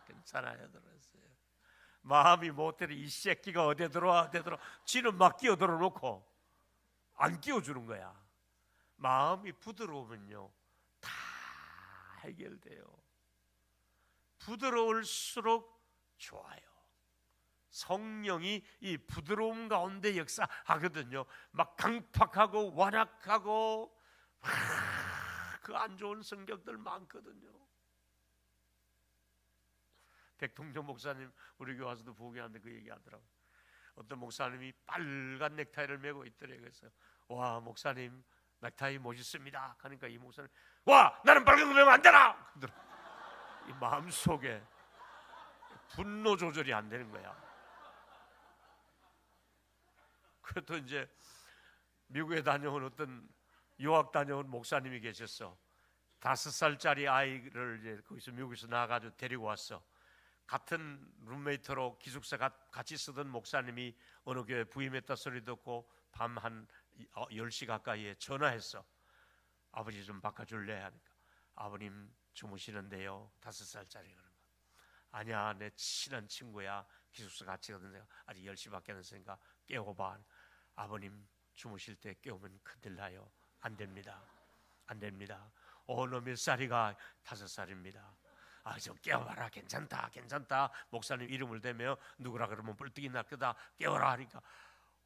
괜찮아요, 들어오세요. 마음이 못되는 이 새끼가 어디 들어와, 지는 막 끼어들어 놓고 안 끼워주는 거야. 마음이 부드러우면요 다 해결돼요. 부드러울수록 좋아요. 성령이 이 부드러움 가운데 역사하거든요. 막 강팍하고 완악하고 그 안 좋은 성격들 많거든요. 백통정 목사님 우리 교회 와서도 부흥회하는데 그 얘기하더라고요. 어떤 목사님이 빨간 넥타이를 메고 있더래요. 그래서 와 목사님 넥타이 멋있습니다. 그러니까 이 목사님 와 나는 빨간 거 메면 안 되나? 이 마음속에 분노 조절이 안 되는 거야. 그래도 이제 미국에 다녀온 어떤 유학 다녀온 목사님이 계셨어. 5살짜리 아이를 이제 거기서 미국에서 나와가지고 데리고 왔어. 같은 룸메이트로 기숙사 같이 쓰던 목사님이 어느 교회 부임했다 소리 듣고 밤 한 10시 가까이에 전화했어. 아버지 좀 바꿔줄래? 하니까 아버님 주무시는데요. 5살짜리 그런 거. 아니야 내 친한 친구야. 기숙사 같이 거든. 아직 10시밖에 안 됐으니까 깨워봐. 아버님 주무실 때 깨우면 큰일 나요. 안 됩니다. 너 몇 살이가? 5살입니다. 아, 좀 깨워봐라. 괜찮다. 목사님 이름을 대며 누구라 그러면 뿔뜨기 날 거다. 깨워라 하니까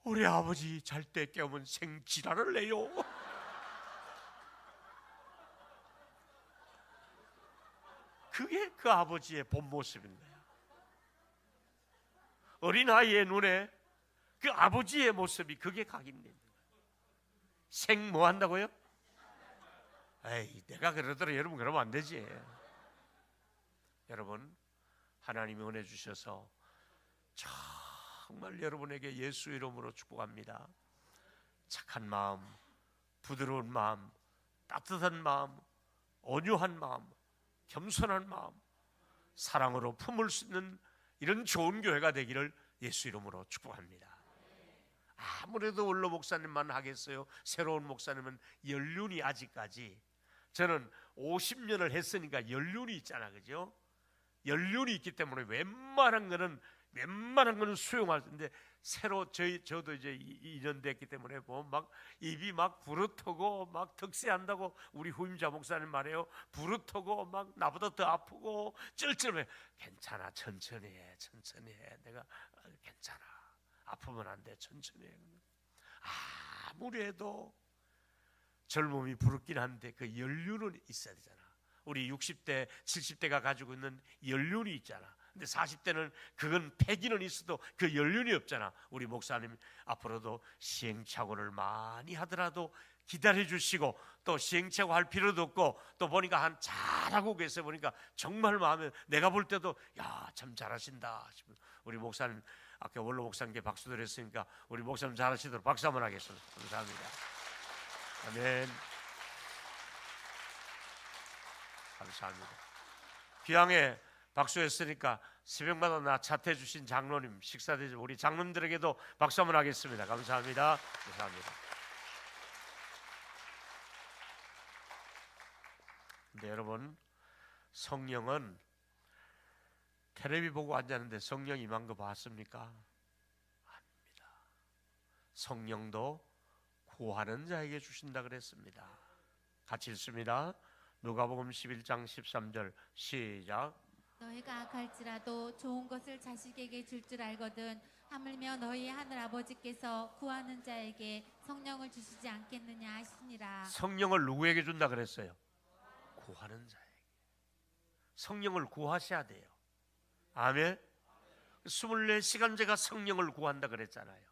우리 아버지 잘 때 깨우면 생지랄을 내요. 그게 그 아버지의 본 모습인 거야. 어린아이의 눈에 그 아버지의 모습이 그게 각인된 거예요. 생 뭐 한다고요? 에이, 내가 그러더라. 여러분 그러면 안 되지. 여러분 하나님이 은혜 주셔서 정말 여러분에게 예수 이름으로 축복합니다. 착한 마음, 부드러운 마음, 따뜻한 마음, 온유한 마음, 겸손한 마음, 사랑으로 품을 수 있는 이런 좋은 교회가 되기를 예수 이름으로 축복합니다. 아무래도 원로 목사님만 하겠어요? 새로운 목사님은 연륜이 아직까지, 저는 50년을 했으니까 연륜이 있잖아, 그죠? 연륜이 있기 때문에 웬만한 거는 수용할 수 있는데, 새로 저도 이제 2년 됐기 때문에 막 입이 막 부르트고 막 득세한다고 우리 후임자 목사님 말해요. 부르트고 막 나보다 더 아프고 쩔쩔해. 괜찮아, 천천히 해. 내가 괜찮아. 아프면 안 돼. 천천히 해. 아무리 해도 젊음이 부럽긴 한데 그 연륜은 있어야 되잖아. 우리 60대, 70대가 가지고 있는 연륜이 있잖아. 근데 40대는 그건 패기는 있어도 그 연륜이 없잖아. 우리 목사님 앞으로도 시행착오를 많이 하더라도 기다려 주시고, 또 시행착오 할 필요도 없고, 또 보니까 한 잘하고 계세요. 보니까 정말 마음에, 내가 볼 때도 야, 참 잘하신다 싶은 우리 목사님, 아까 원로 목사님께 박수 드렸으니까 우리 목사님 잘하시도록 박수 한번 하겠습니다. 감사합니다. 아멘. 감사합니다. 귀향에 박수했으니까 새벽마다 나 차태 주신 장로님 식사 대접 우리 장로님들에게도 박수 한번 하겠습니다. 감사합니다. 감사합니다. 근데 여러분, 성령은 텔레비 보고 앉았는데 성령 임한 거 봤습니까? 아닙니다. 성령도 구하는 자에게 주신다 그랬습니다. 같이 읽습니다. 누가복음 11장 13절 시작. 너희가 악할지라도 좋은 것을 자식에게 줄 줄 알거든 하물며 너희 하늘 아버지께서 구하는 자에게 성령을 주시지 않겠느냐 하시니라. 성령을 누구에게 준다 그랬어요? 구하는 자에게. 성령을 구하셔야 돼요. 아멘. 24시간제가 성령을 구한다 그랬잖아요.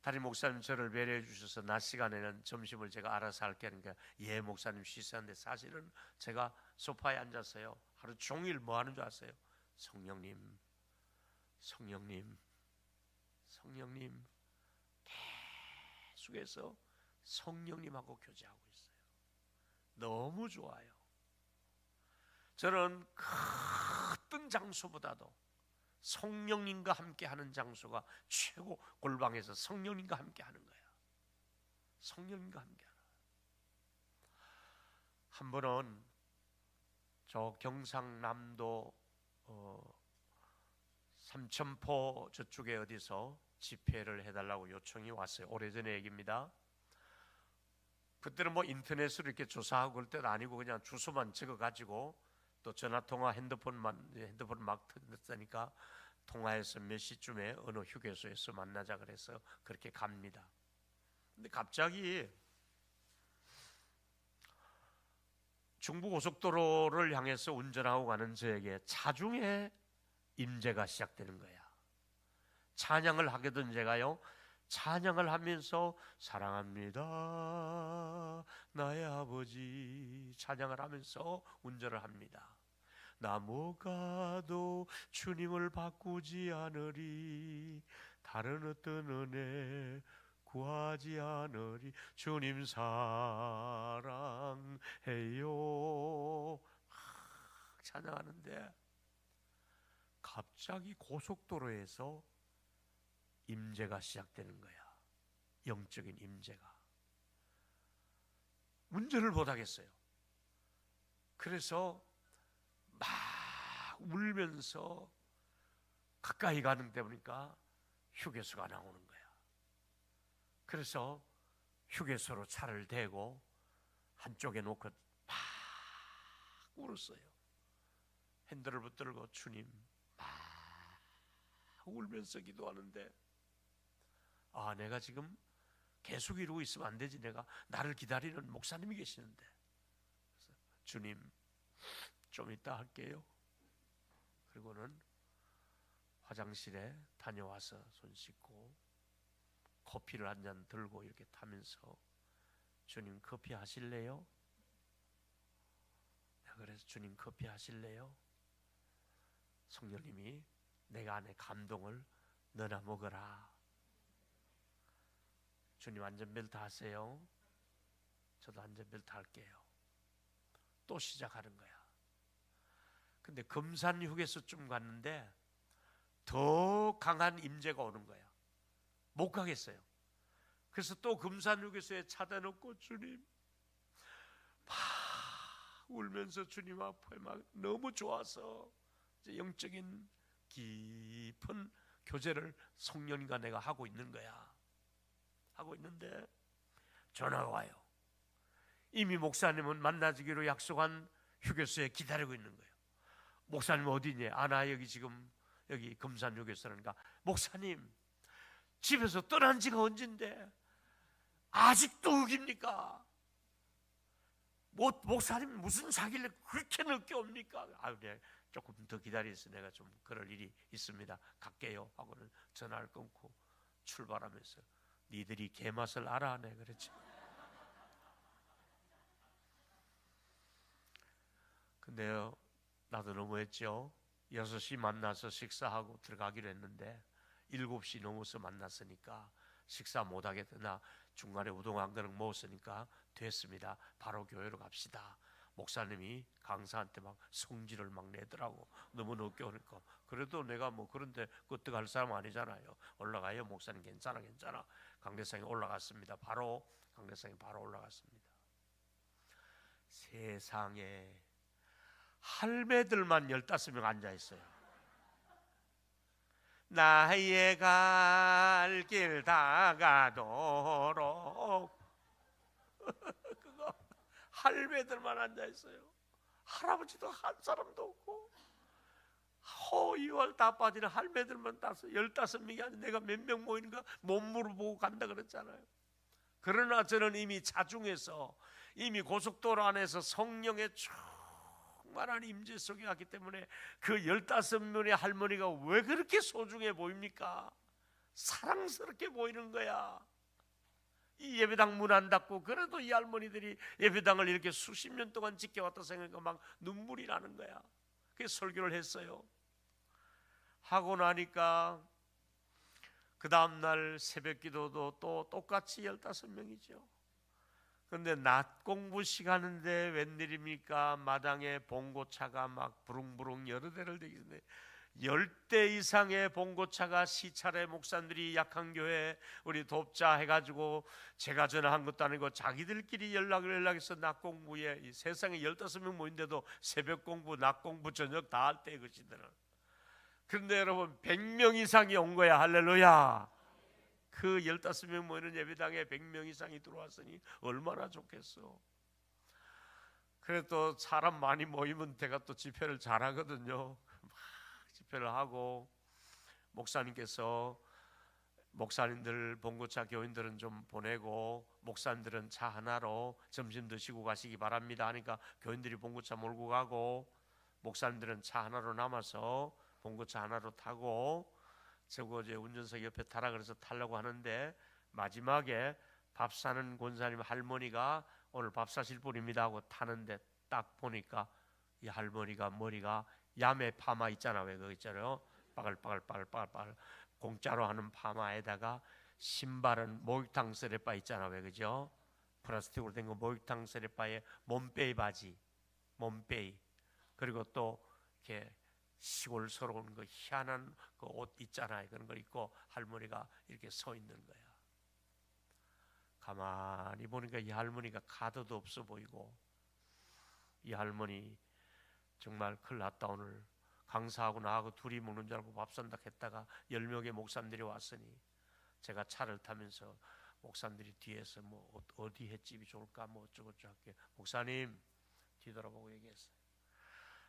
담임 목사님 저를 배려해 주셔서 낮 시간에는 점심을 제가 알아서 할게 하니까 예 목사님 쉬셨는데 사실은 제가 소파에 앉아서요 하루 종일 뭐 하는 줄 아세요? 성령님 성령님 성령님 계속해서 성령님하고 교제하고 있어요. 너무 좋아요. 저는 어떤 장소보다도 성령님과 함께 하는 장소가 최고. 골방에서 성령님과 함께 하는 거야. 성령님과 함께 하는 거야. 한 번은 저 경상남도 삼천포 저쪽에 어디서 집회를 해달라고 요청이 왔어요. 오래전의 얘기입니다. 그때는 뭐 인터넷으로 이렇게 조사하고 그럴 때도 아니고 그냥 주소만 적어가지고 또 전화통화 핸드폰 막 터졌으니까 통화해서 몇 시쯤에 어느 휴게소에서 만나자 그래서 그렇게 갑니다. 근데 갑자기 중부고속도로를 향해서 운전하고 가는 저에게 차중에 임재가 시작되는 거야. 찬양을 하거든 제가요. 찬양을 하면서 사랑합니다 나의 아버지 찬양을 하면서 운전을 합니다. 나 뭐가도 주님을 바꾸지 않으리 다른 어떤 은혜 구하지 않으리 주님 사랑해요 찬양하는데 갑자기 고속도로에서 임재가 시작되는 거야. 영적인 임재가. 운전을 못하겠어요. 그래서 막 울면서 가까이 가는 데 보니까 휴게소가 나오는 거야. 그래서 휴게소로 차를 대고 한쪽에 놓고 막 울었어요. 핸들을 붙들고 주님 막 울면서 기도하는데 아 내가 지금 계속 이러고 있으면 안 되지. 내가 나를 기다리는 목사님이 계시는데 그래서 주님 좀 이따 할게요. 그리고는 화장실에 다녀와서 손 씻고 커피를 한 잔 들고 이렇게 타면서 주님 커피 하실래요? 내가 그래서 주님 커피 하실래요? 성령님이 내가 안에 감동을 너나 먹어라. 주님 안전벨트 하세요. 저도 안전벨트 할게요. 또 시작하는 거야. 근데 금산 휴게소쯤 갔는데 더 강한 임재가 오는 거야. 못 가겠어요. 그래서 또 금산 휴게소에 차대 놓고 주님 막 울면서 주님 앞에 막 너무 좋아서 이제 영적인 깊은 교제를 성령님과 내가 하고 있는 거야. 하고 있는데 전화가 와요. 이미 목사님은 만나기로 약속한 휴게소에 기다리고 있는 거예요. 목사님 어디니? 아, 나 여기 지금 여기 금산 휴게소라니까. 목사님 집에서 떠난 지가 언젠데 아직도 우깁니까? 목사님 무슨 사길래 그렇게 늦게 옵니까? 아, 네, 조금 더 기다려서 내가 좀 그럴 일이 있습니다. 갈게요. 하고는 전화를 끊고 출발하면서 니들이 개맛을 알아내 그랬지. 근데요 나도 너무했죠. 6시 만나서 식사하고 들어가기로 했는데 7시 넘어서 만났으니까 식사 못하겠다. 중간에 우동 한 그릇 먹었으니까 됐습니다. 바로 교회로 갑시다. 목사님이 강사한테 막 성질을 막 내더라고. 너무 늦게 오니까. 그래도 내가 뭐 그런데 끄떡할 사람 아니잖아요. 올라가요. 목사님 괜찮아. 강대상에 올라갔습니다. 강대상에 바로 올라갔습니다. 세상에 할매들만 15명 앉아있어요. 나의 갈 길 다가도록 그거 할매들만 앉아있어요. 할아버지도 한 사람도 없고 허이월 다 빠지는 할매들만 15명이 아니라 내가 몇 명 모이는가 못 물어보고 간다 그랬잖아요. 그러나 저는 이미 자중해서 이미 고속도로 안에서 성령의 충만한 임재 속에 왔기 때문에 그 15명의 할머니가 왜 그렇게 소중해 보입니까? 사랑스럽게 보이는 거야. 이 예배당 문 안 닫고 그래도 이 할머니들이 예배당을 이렇게 수십 년 동안 지켜왔다 생각하니까 막 눈물이 나는 거야. 그래서 설교를 했어요. 하고 나니까 그 다음날 새벽 기도도 또 똑같이 15명이죠. 그런데 낮 공부 시간인데 웬일입니까? 마당에 봉고차가 막 부릉부릉 여러 대를 대기는데 10대 이상의 봉고차가 시찰에 목사님들이 약한 교회 우리 돕자 해가지고 제가 전화한 것도 아니고 자기들끼리 연락해서 낮 공부에 이 세상에 15명 모인데도 새벽 공부, 낮 공부, 저녁 다 할 때 그것이더라. 그런데 여러분 100명 이상이 온 거야. 할렐루야. 그 15명 모이는 예배당에 100명 이상이 들어왔으니 얼마나 좋겠어. 그래도 사람 많이 모이면 제가 또 집회를 잘하거든요. 막 집회를 하고 목사님께서 목사님들 봉고차 교인들은 좀 보내고 목사님들은 차 하나로 점심 드시고 가시기 바랍니다 하니까 교인들이 봉고차 몰고 가고 목사님들은 차 하나로 남아서 봉고차 하나로 타고 저거 이제 운전석 옆에 타라 그래서 타려고 하는데 마지막에 밥 사는 권사님 할머니가 오늘 밥 사실 분입니다 하고 타는데 딱 보니까 이 할머니가 머리가 야매 파마 있잖아. 왜 그거 있잖아요. 빠글빠글 공짜로 하는 파마에다가 신발은 목욕탕 세레빠 있잖아. 왜 그죠? 플라스틱으로 된 거 목욕탕 세레빠에 몸빼이 바지, 몸빼이 그리고 또 이렇게 시골스러운 그 희한한 그 옷 있잖아요. 그런 걸 입고 할머니가 이렇게 서 있는 거야. 가만히 보니까 이 할머니가 카드도 없어 보이고 이 할머니 정말 큰일 났다. 오늘 강사하고 나하고 둘이 먹는 줄 알고 밥 산다 했다가 10명의 목사님들이 왔으니 제가 차를 타면서 목사님들이 뒤에서 뭐 어디 횟집이 좋을까 뭐 어쩌고저쩌고 할게 목사님 뒤돌아보고 얘기했어요.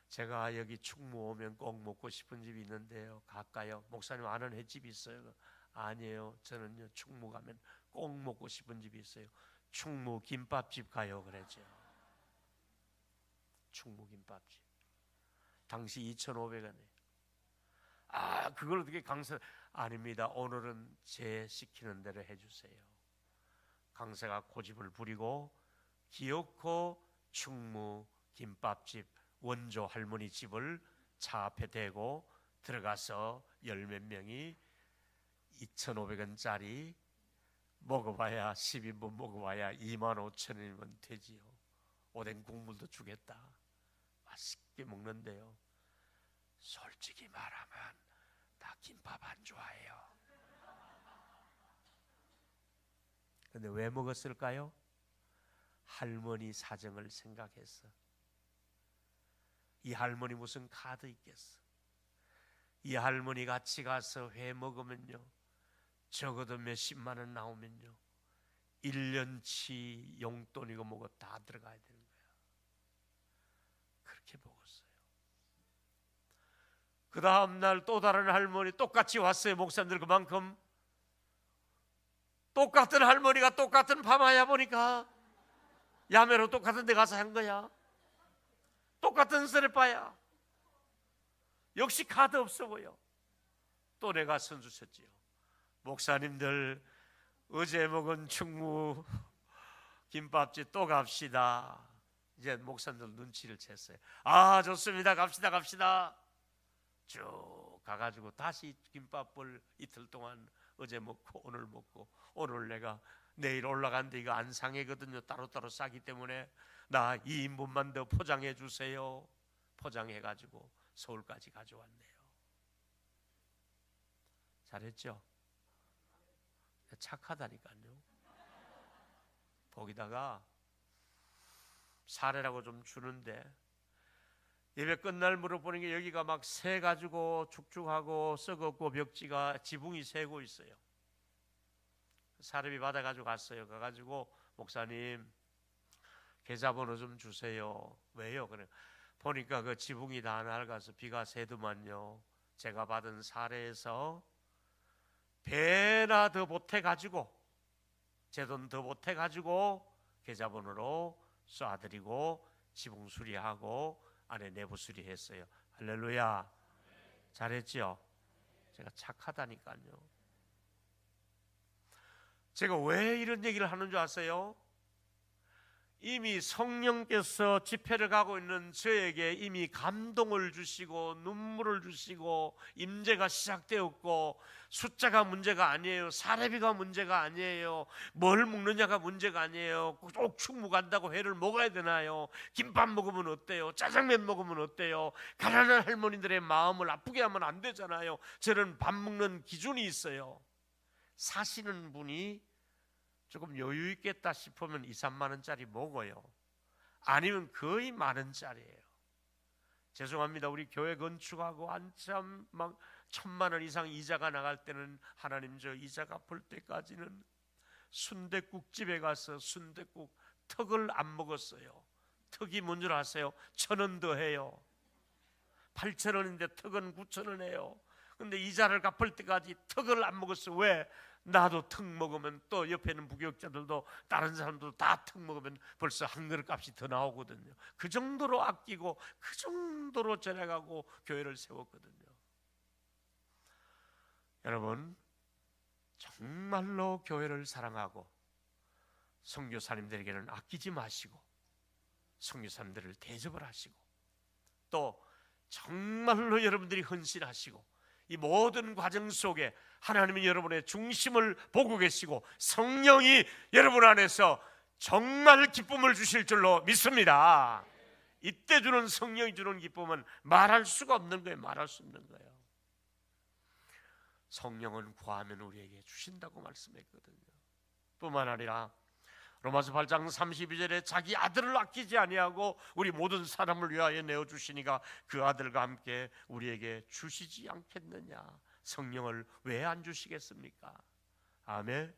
제가 여기 충무 오면 꼭 먹고 싶은 집이 있는데요. 갈까요? 목사님 아는 횟집이 있어요? 아니에요. 저는요 충무 가면 꼭 먹고 싶은 집이 있어요. 충무 김밥집 가요. 그랬죠. 충무 김밥집. 당시 2,500원에. 아 그걸 어떻게 강사? 아닙니다. 오늘은 제 시키는 대로 해주세요. 강사가 고집을 부리고 기어코 충무 김밥집 원조 할머니 집을 차 앞에 대고 들어가서 열 몇 명이 2,500원짜리 먹어봐야 10인분 먹어봐야 25,000원이면 되지요. 오뎅 국물도 주겠다. 맛있게 먹는데요. 솔직히 말하면 나 김밥 안 좋아해요. 근데 왜 먹었을까요? 할머니 사정을 생각해서. 이 할머니 무슨 카드 있겠어? 이 할머니 같이 가서 회 먹으면요 적어도 몇십만 원 나오면요 1년치 용돈이고 뭐고 다 들어가야 되는 거야. 그렇게 먹었어요. 그 다음날 또 다른 할머니 똑같이 왔어요. 목사님들 그만큼 똑같은 할머니가 똑같은 파마야 보니까 야매로 똑같은 데 가서 한 거야. 똑같은 세레빠야. 역시 카드 없어 보여. 또 내가 선수 쳤지요. 목사님들 어제 먹은 충무 김밥집 또 갑시다. 이제 목사님들 눈치를 챘어요. 아 좋습니다. 갑시다. 쭉 가가지고 다시 김밥을 이틀 동안 어제 먹고 오늘 먹고, 오늘 내가 내일 올라가는데 이거 안 상해거든요. 따로따로 싸기 때문에 나 2인분만 더 포장해 주세요. 포장해가지고 서울까지 가져왔네요. 잘했죠? 착하다니까요. 거기다가 사례라고 좀 주는데 예배 끝날 물어보는 게 여기가 막 새가지고 축축하고 썩었고 벽지가 지붕이 새고 있어요. 사례비 받아가지고 갔어요. 가가지고 목사님 계좌번호 좀 주세요. 왜요? 그래 보니까 그 지붕이 다 낡아서 비가 새더만요. 제가 받은 사례에서 배나 더 보태가지고 제 돈 더 보태가지고 계좌번호로 쏴드리고 지붕 수리하고 안에 내부 수리했어요. 할렐루야. 잘했죠? 제가 착하다니까요. 제가 왜 이런 얘기를 하는 줄 아세요? 이미 성령께서 집회를 가고 있는 저에게 이미 감동을 주시고 눈물을 주시고 임재가 시작되었고, 숫자가 문제가 아니에요. 사례비가 문제가 아니에요. 뭘 먹느냐가 문제가 아니에요. 꼭 충무 간다고 회를 먹어야 되나요? 김밥 먹으면 어때요? 짜장면 먹으면 어때요? 가난한 할머니들의 마음을 아프게 하면 안 되잖아요. 저는 밥 먹는 기준이 있어요. 사시는 분이 조금 여유 있겠다 싶으면 2, 3만 원짜리 먹어요. 아니면 거의 만 원짜리예요. 죄송합니다. 우리 교회 건축하고 한참 막 1,000만 원 이상 이자가 나갈 때는 하나님 저 이자 갚을 때까지는 순댓국집에 가서 순댓국 턱을 안 먹었어요. 턱이 뭔 줄 아세요? 1,000원 더 해요. 8,000원인데 턱은 9,000원 해요. 근데 이자를 갚을 때까지 턱을 안 먹었어. 왜? 나도 턱 먹으면 또 옆에 있는 부교육자들도 다른 사람들도 다 턱 먹으면 벌써 한 그릇 값이 더 나오거든요. 그 정도로 아끼고 그 정도로 전해가고 교회를 세웠거든요. 여러분 정말로 교회를 사랑하고 선교사님들에게는 아끼지 마시고 선교사님들을 대접을 하시고 또 정말로 여러분들이 헌신하시고 이 모든 과정 속에 하나님이 여러분의 중심을 보고 계시고 성령이 여러분 안에서 정말 기쁨을 주실 줄로 믿습니다. 이때 주는 성령이 주는 기쁨은 말할 수가 없는 거예요. 말할 수 없는 거예요. 성령은 구하면 우리에게 주신다고 말씀했거든요. 뿐만 아니라 로마서 8장 32절에 자기 아들을 아끼지 아니하고 우리 모든 사람을 위하여 내어주시니가 그 아들과 함께 우리에게 주시지 않겠느냐. 성령을 왜 안 주시겠습니까? 아멘.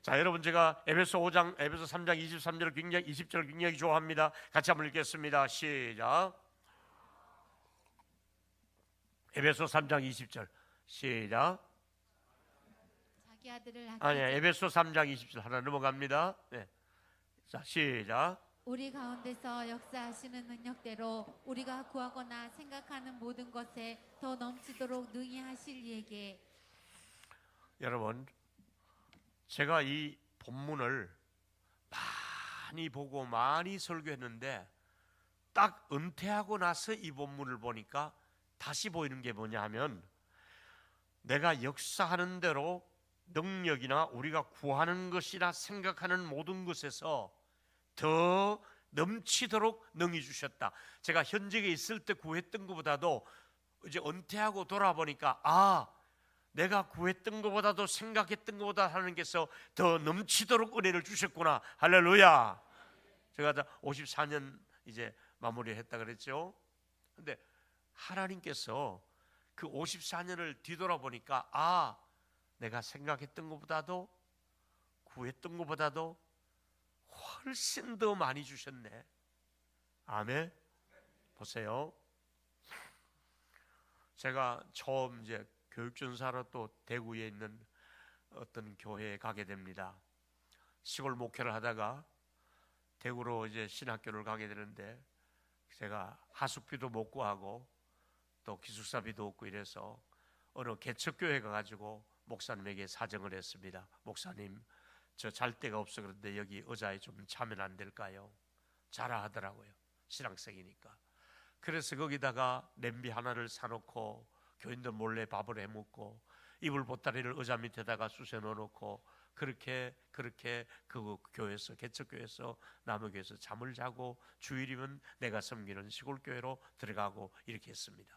자, 여러분 제가 에베소 3장 23절을 굉장히 20절을 굉장히 좋아합니다. 같이 한번 읽겠습니다. 시작. 에베소 3장 20절 시작. 자기 아들을 아니야, 에베소 3장 20절 하나 넘어갑니다. 네. 자, 시작. 우리 가운데서 역사하시는 능력대로 우리가 구하거나 생각하는 모든 것에 더 넘치도록 능히 하실 이에게. 여러분 제가 이 본문을 많이 보고 많이 설교했는데 딱 은퇴하고 나서 이 본문을 보니까 다시 보이는 게 뭐냐 하면 내가 역사하는 대로 능력이나 우리가 구하는 것이나 생각하는 모든 것에서 더 넘치도록 능히 주셨다. 제가 현직에 있을 때 구했던 것보다도 이제 은퇴하고 돌아보니까 내가 구했던 것보다도 생각했던 것보다 하나님께서 더 넘치도록 은혜를 주셨구나. 할렐루야. 제가 54년 이제 마무리했다 그랬죠. 근데 하나님께서 그 54년을 뒤돌아보니까 내가 생각했던 것보다도 구했던 것보다도 훨씬 더 많이 주셨네. 아멘. 보세요. 제가 처음 이제 교육전사로 또 대구에 있는 어떤 교회에 가게 됩니다. 시골 목회를 하다가 대구로 이제 신학교를 가게 되는데 제가 하숙비도 못 구하고 또 기숙사비도 없고 이래서 어느 개척교회 가가지고 목사님에게 사정을 했습니다. 목사님, 저 잘 데가 없어 그런데 여기 의자에 좀 자면 안 될까요? 자라 하더라고요. 신학생이니까. 그래서 거기다가 냄비 하나를 사놓고 교인들 몰래 밥을 해먹고 이불 보따리를 의자 밑에다가 쑤셔 넣어놓고 그렇게 그 교회에서, 개척교회에서, 남의교회에서 잠을 자고 주일이면 내가 섬기는 시골교회로 들어가고 이렇게 했습니다.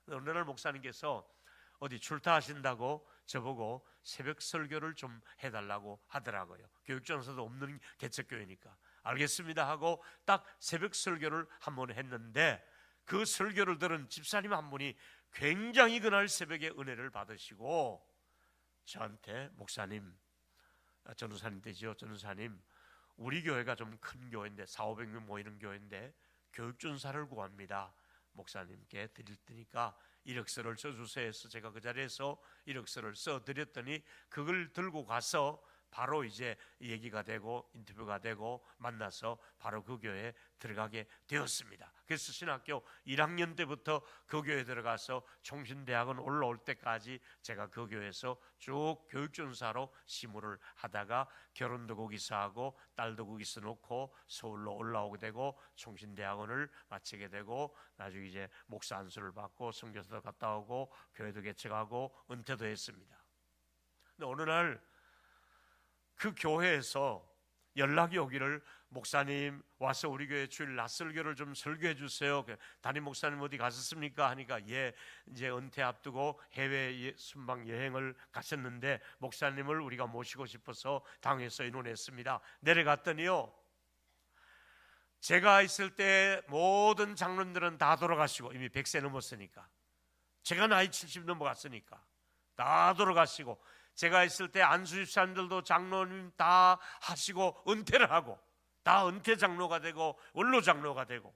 어느 날 목사님께서 어디 출타하신다고 저보고 새벽 설교를 좀 해달라고 하더라고요. 교육전서도 없는 개척교회니까 알겠습니다 하고 딱 새벽 설교를 한 번 했는데, 그 설교를 들은 집사님 한 분이 굉장히 그날 새벽에 은혜를 받으시고 저한테, 목사님, 전우사님 되죠, 전우사님, 우리 교회가 좀 큰 교회인데 400~500명 모이는 교회인데 교육전사를 구합니다. 목사님께 드릴 테니까 이력서를 써주세요 해서 제가 그 자리에서 이력서를 써드렸더니 그걸 들고 가서 바로 이제 얘기가 되고 인터뷰가 되고 만나서 바로 그 교회에 들어가게 되었습니다. 그래서 신학교 1학년 때부터 그 교회에 들어가서 총신대학원 올라올 때까지 제가 그 교회에서 쭉 교육전사로 시무를 하다가 결혼도 거기서 하고 딸도 거기서 놓고 서울로 올라오게 되고 총신대학원을 마치게 되고 나중에 이제 목사 안수를 받고 선교사도 갔다 오고 교회도 개척하고 은퇴도 했습니다. 근데 어느 날 그 교회에서 연락이 오기를, 목사님 와서 우리 교회 주일 낮설교를 좀 설교해 주세요. 담임 목사님 어디 가셨습니까? 하니까 예, 이제 은퇴 앞두고 해외 순방 여행을 가셨는데 목사님을 우리가 모시고 싶어서 당에서 의논했습니다. 내려갔더니요, 제가 있을 때 모든 장로님들은 다 돌아가시고, 이미 100세 넘었으니까, 제가 나이 70 넘어갔으니까 다 돌아가시고, 제가 있을 때 안수집사님들도 장로님 다 하시고 은퇴를 하고 다 은퇴 장로가 되고 원로 장로가 되고,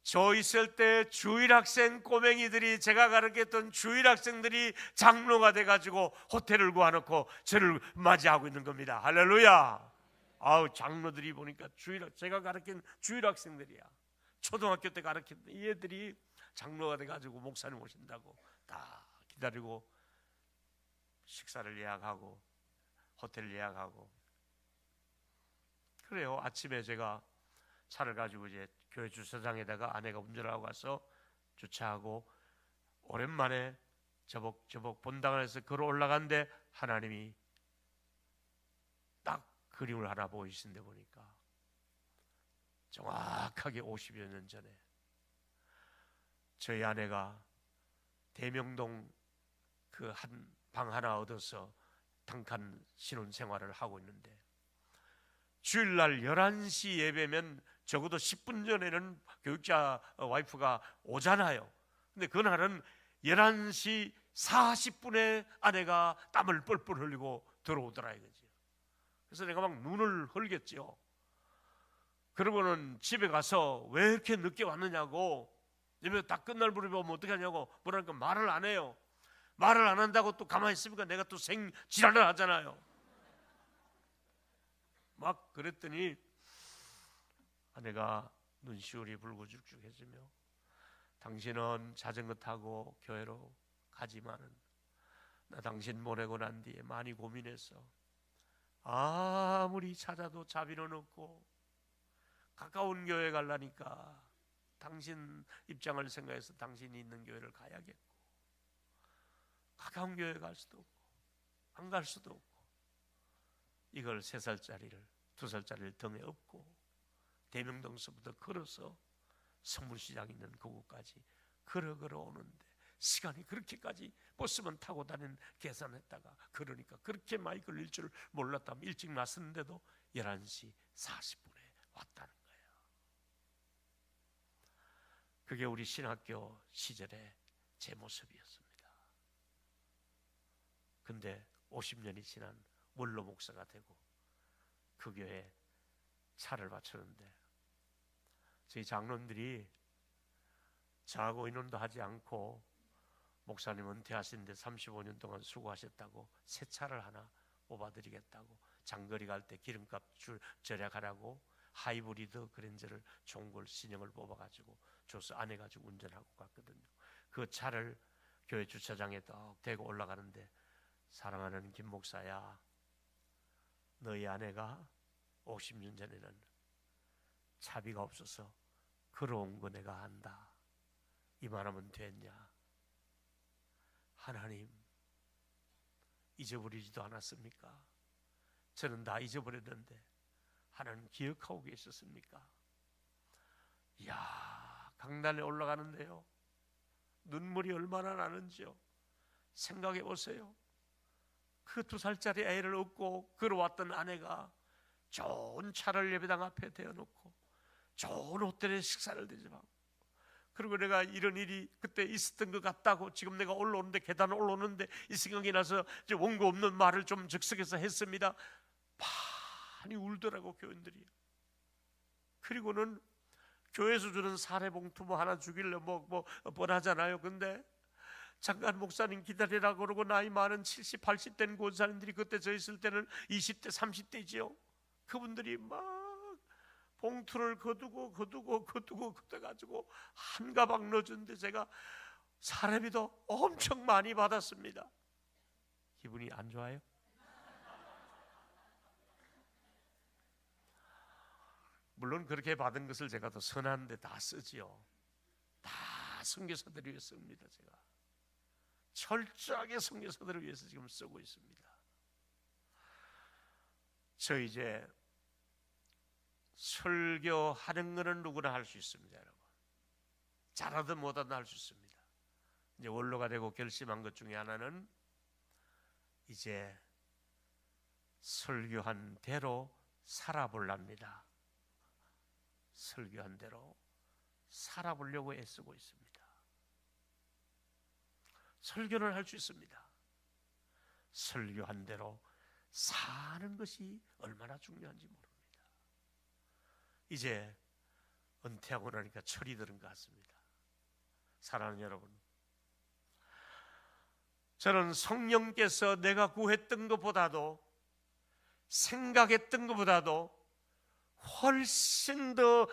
저 있을 때 주일학생 꼬맹이들이, 제가 가르쳤던 주일학생들이 장로가 돼가지고 호텔을 구해놓고 저를 맞이하고 있는 겁니다. 할렐루야. 아우, 장로들이 보니까 제가 가르친 주일학생들이야. 초등학교 때 가르쳤던 이 애들이 장로가 돼가지고 목사님 오신다고 다 기다리고 식사를 예약하고 호텔 예약하고 그래요. 아침에 제가 차를 가지고 이제 교회 주차장에다가 아내가 운전하고 가서 주차하고 오랜만에 저벅저벅 본당 안에서 걸어 올라간데 하나님이 딱 그림을 하나 보이신데 보니까 정확하게 50여 년 전에 저희 아내가 대명동 그 한 방 하나 얻어서 단칸 신혼생활을 하고 있는데, 주일날 11시 예배면 적어도 10분 전에는 교육자 와이프가 오잖아요. 근데 그날은 11시 40분에 아내가 땀을 뻘뻘 흘리고 들어오더라 이거지. 그래서 내가 막 눈을 흘겼죠. 그러고는 집에 가서 왜 이렇게 늦게 왔느냐고, 예배 다 끝날 무렵에 오면 어떻게 하냐고 뭐라니까 말을 안 해요. 말을 안 한다고 또 가만히 있으니까 내가 또 지랄을 하잖아요. 막 그랬더니 아내가 눈시울이 붉어죽죽해지며, 당신은 자전거 타고 교회로 가지만은 나 당신 보내고 난 뒤에 많이 고민했어. 아무리 찾아도 자비는 없고 가까운 교회 가려니까 당신 입장을 생각해서 당신이 있는 교회를 가야겠고, 가까운 교회 갈 수도 없고 안 갈 수도 없고, 이걸 3살짜리를 2살짜리를 등에 업고 대명동서부터 걸어서 성문시장 있는 그곳까지 걸어 오는데 시간이 그렇게까지 버스만 타고 다니는 계산했다가, 그러니까 그렇게 많이 걸릴 줄 몰랐다면 일찍 났었는데도 11시 40분에 왔다는 거예요. 그게 우리 신학교 시절의 제 모습이었습니다. 근데 50년이 지난 원로 목사가 되고 그 교회에 차를 바쳤는데, 저희 장로님들이 저하고 의논도 하지 않고 목사님 은퇴하시는데 35년 동안 수고하셨다고 새 차를 하나 뽑아드리겠다고, 장거리 갈 때 기름값 절약하라고 하이브리드 그랜저를 좋은 걸 신형을 뽑아가지고 줘서 아내 가지고 운전하고 갔거든요. 그 차를 교회 주차장에 딱 대고 올라가는데, 사랑하는 김 목사야, 너희 아내가 50년 전에는 차비가 없어서 걸어온 거 내가 안다. 이 말하면 됐냐? 하나님 잊어버리지도 않았습니까? 저는 다 잊어버렸는데 하나님 기억하고 계셨습니까? 이야, 강단에 올라가는데요, 눈물이 얼마나 나는지요. 생각해 보세요. 그 2살짜리 애를 업고 걸어왔던 아내가 좋은 차를 예배당 앞에 대어놓고 좋은 호텔에 식사를 대접하고, 그리고 내가 이런 일이 그때 있었던 것 같다고 지금 내가 올라오는데, 계단을 올라오는데 이 생각이 나서 이제 원고 없는 말을 좀 즉석에서 했습니다. 많이 울더라고, 교인들이. 그리고는 교회에서 주는 사례봉투 뭐 하나 주길래 뭐 뻔하잖아요. 근데 잠깐 목사님 기다리라고 그러고 나이 많은 70, 80 된 권사님들이, 그때 저 있을 때는 20대, 30대지요. 그분들이 막 봉투를 거두고 가지고 한 가방 넣어주는데 제가 사례비도 엄청 많이 받았습니다. 기분이 안 좋아요? 물론 그렇게 받은 것을 제가 더 선한데 다 쓰지요. 다 선교사들을 위해 씁니다. 제가 철저하게 선교사들을 위해서 지금 쓰고 있습니다. 저 이제 설교하는 것은 누구나 할 수 있습니다, 여러분. 잘하든 못하든 할 수 있습니다. 이제 원로가 되고 결심한 것 중에 하나는 이제 설교한 대로 살아보랍니다. 설교한 대로 살아보려고 애쓰고 있습니다. 설교를 할 수 있습니다. 설교한 대로 사는 것이 얼마나 중요한지 모릅니다. 이제 은퇴하고 나니까 철이 드는 것 같습니다. 사랑하는 여러분, 저는 성령께서 내가 구했던 것보다도, 생각했던 것보다도 훨씬 더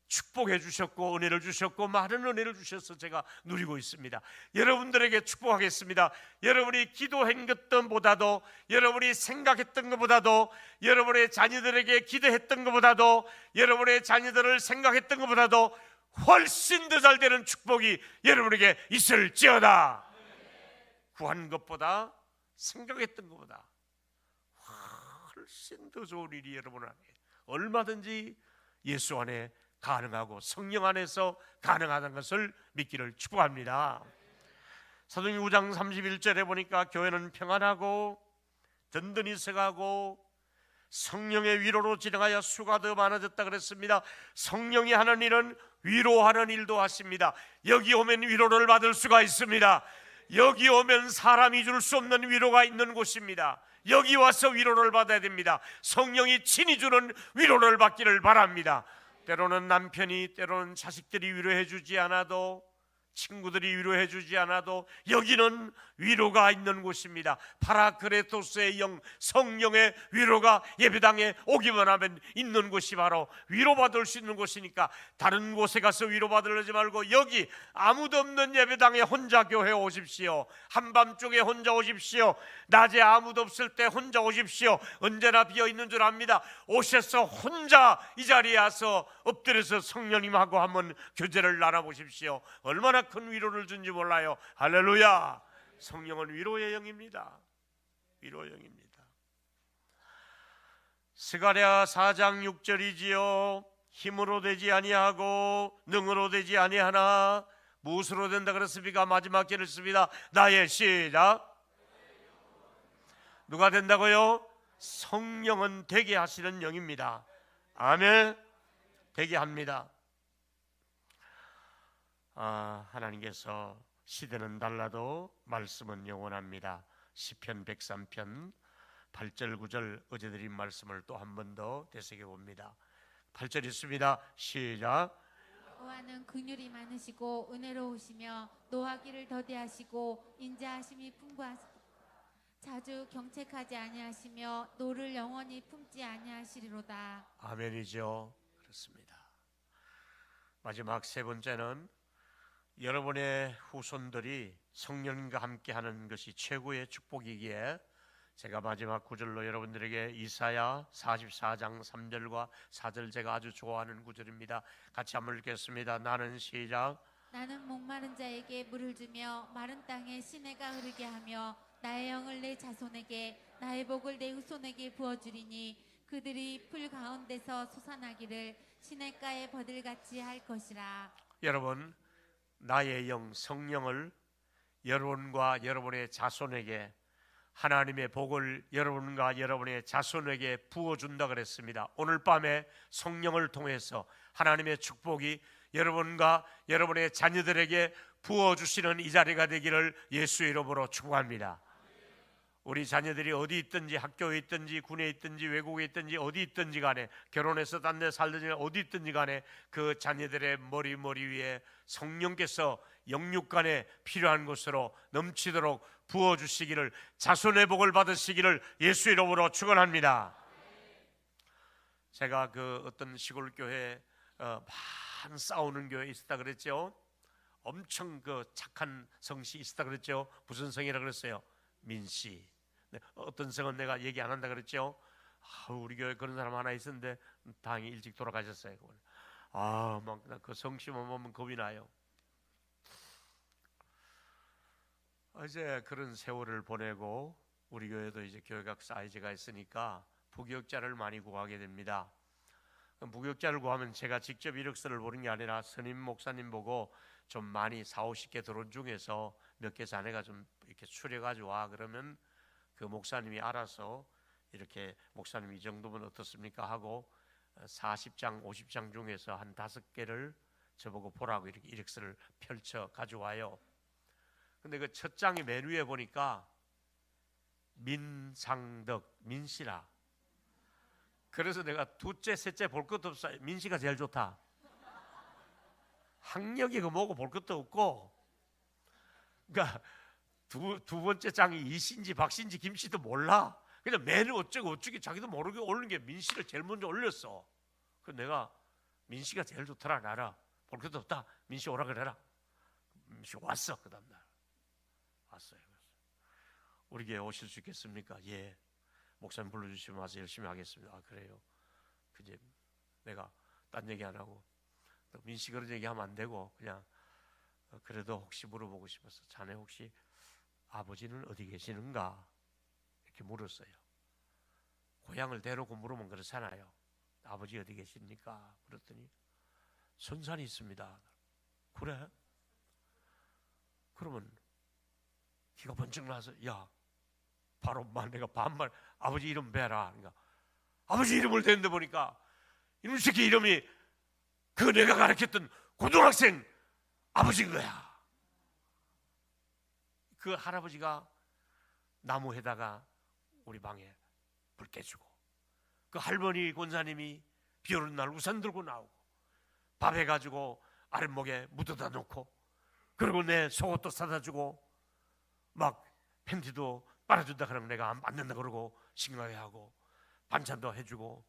축복해 주셨고 은혜를 주셨고 많은 은혜를 주셔서 제가 누리고 있습니다. 여러분들에게 축복하겠습니다. 여러분이 기도한 것보다도, 여러분이 생각했던 것보다도, 여러분의 자녀들에게 기도했던 것보다도, 여러분의 자녀들을 생각했던 것보다도 훨씬 더 잘 되는 축복이 여러분에게 있을지어다. 구한 것보다, 생각했던 것보다 훨씬 더 좋은 일이 여러분에게 얼마든지 예수 안에 가능하고 성령 안에서 가능하다는 것을 믿기를 축복합니다. 사도행전 9장 31절에 보니까 교회는 평안하고 든든히 서가고 성령의 위로로 진행하여 수가 더 많아졌다 그랬습니다. 성령이 하는 일은 위로하는 일도 하십니다. 여기 오면 위로를 받을 수가 있습니다. 여기 오면 사람이 줄 수 없는 위로가 있는 곳입니다. 여기 와서 위로를 받아야 됩니다. 성령이 친히 주는 위로를 받기를 바랍니다. 때로는 남편이, 때로는 자식들이 위로해 주지 않아도, 친구들이 위로해 주지 않아도 여기는 위로가 있는 곳입니다. 파라크레토스의 영, 성령의 위로가 예배당에 오기만 하면 있는 곳이 바로 위로받을 수 있는 곳이니까 다른 곳에 가서 위로받으려지 말고 여기 아무도 없는 예배당에 혼자 교회 오십시오. 한밤중에 혼자 오십시오. 낮에 아무도 없을 때 혼자 오십시오. 언제나 비어있는 줄 압니다. 오셔서 혼자 이 자리에 와서 엎드려서 성령님하고 한번 교제를 나눠보십시오. 얼마나 큰 위로를 준지 몰라요. 할렐루야. 성령은 위로의 영입니다. 위로의 영입니다. 스가랴 4장 6절이지요. 힘으로 되지 아니하고 능으로 되지 아니하나 무엇으로 된다 그랬습니까? 마지막 절을 씁니다. 나의 시작. 누가 된다고요? 성령은 되게 하시는 영입니다. 아멘. 되게 합니다. 하나님께서 시대는 달라도 말씀은 영원합니다. 시편 103편 8절 9절 어제 드린 말씀을 또 한 번 더 되새겨 봅니다. 8절 있습니다. 시작. 여호와는 긍휼이 많으시고 은혜로우시며 노하기를 더디하시고 인자하심이 풍부하시고 자주 경책하지 아니하시며 노를 영원히 품지 아니하시리로다. 아멘이죠. 그렇습니다. 마지막 세 번째는 여러분의 후손들이 성령님과 함께하는 것이 최고의 축복이기에 제가 마지막 구절로 여러분들에게 이사야 44장 3절과 4절 제가 아주 좋아하는 구절입니다. 같이 한번 읽겠습니다. 나는 시작. 나는 목마른 자에게 물을 주며 마른 땅에 시내가 흐르게 하며 나의 영을 내 자손에게 나의 복을 내 후손에게 부어주리니 그들이 풀 가운데서 솟아나기를 시냇가의 버들같이 할 것이라. 여러분, 나의 영 성령을 여러분과 여러분의 자손에게, 하나님의 복을 여러분과 여러분의 자손에게 부어준다 그랬습니다. 오늘 밤에 성령을 통해서 하나님의 축복이 여러분과 여러분의 자녀들에게 부어주시는 이 자리가 되기를 예수의 이름으로 축복합니다. 우리 자녀들이 어디 있든지, 학교에 있든지, 군에 있든지, 외국에 있든지, 어디 있든지 간에, 결혼해서 딴 데 살든지 어디 있든지 간에 그 자녀들의 머리 위에 성령께서 영육간에 필요한 것으로 넘치도록 부어주시기를, 자손의 복을 받으시기를 예수 이름으로 축원합니다. 제가 그 어떤 시골 교회 많은 싸우는 교회 있었다 그랬죠. 엄청 그 착한 성씨 있었다 그랬죠. 무슨 성이라 그랬어요? 민씨. 네, 어떤 성은 내가 얘기 안 한다 그랬죠. 우리 교회 그런 사람 하나 있었는데 다행히 일찍 돌아가셨어요. 막 그 성씨만 보면 겁이 나요. 이제 그런 세월을 보내고 우리 교회도 이제 교회각 사이즈가 있으니까 부교육자를 많이 구하게 됩니다. 부교육자를 구하면 제가 직접 이력서를 보는 게 아니라 스님 목사님 보고 좀 많이 40-50개 들어온 중에서 몇 개 자네가 좀 이렇게 추려가지고 와 그러면 그 목사님이 알아서 이렇게 목사님 이 정도면 어떻습니까 하고 40장 50장 중에서 한 5개를 저보고 보라고 이렇게 이력서를 펼쳐 가져와요. 근데 그 첫 장이 맨 위에 보니까 민상덕, 민씨라. 그래서 내가 둘째 셋째 볼 것도 없어. 민씨가 제일 좋다. 학력이 그 뭐고 볼 것도 없고, 그러니까 두 번째 장이 이씨인지 박씨인지 김씨도 몰라. 그냥 맨 어쩌고 자기도 모르게 올린 게 민씨를 제일 먼저 올렸어. 그래서 내가 민씨가 제일 좋더라. 나라 볼 것도 없다. 민씨 오라 그래라. 민씨 왔어. 그 다음날 왔어요. 우리 교회 오실 수 있겠습니까? 예. 목사님 불러주시면 와서 열심히 하겠습니다. 아, 그래요. 그제 내가 딴 얘기 안 하고 민씨 그런 얘기하면 안 되고 그냥 그래도 혹시 물어보고 싶어서 자네 혹시 아버지는 어디 계시는가 이렇게 물었어요. 고향을 대놓고 물으면 그렇잖아요. 아버지 어디 계십니까? 그랬더니 선산이 있습니다. 그래? 그러면 기가 번쩍 나서 야 바로 내가 반말 아버지 이름 배라. 그러니까 아버지 이름을 대는데 보니까 이놈 새끼 이름이 그 내가 가르쳤던 고등학생 아버지인 거야. 그 할아버지가 나무에다가 우리 방에 불 깨주고 그 할머니 권사님이 비 오는 날 우산 들고 나오고 밥 해가지고 아랫목에 묻어다 놓고 그리고 내 속옷도 사다 주고 막 팬티도 빨아준다 그러면 내가 안 된다 그러고 심각해 하고 반찬도 해주고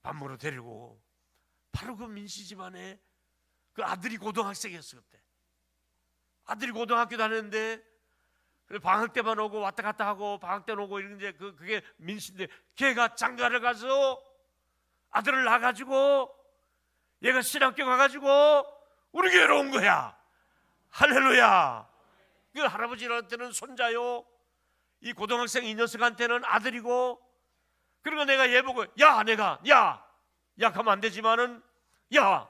밥 먹으러 데리고 바로 그 민씨 집안에 그 아들이 고등학생이었어. 그때 아들이 고등학교 다녔는데 방학 때만 오고 왔다 갔다 하고 방학 때 오고 이런 이제 그게 민씨인데 걔가 장가를 가서 아들을 낳아가지고 얘가 신학교 가가지고 우리 교회로 온 거야. 할렐루야. 그 할아버지한테는 손자요. 이 고등학생 이 녀석한테는 아들이고 그러니까 내가 얘 보고 야 하면 안 되지만은 야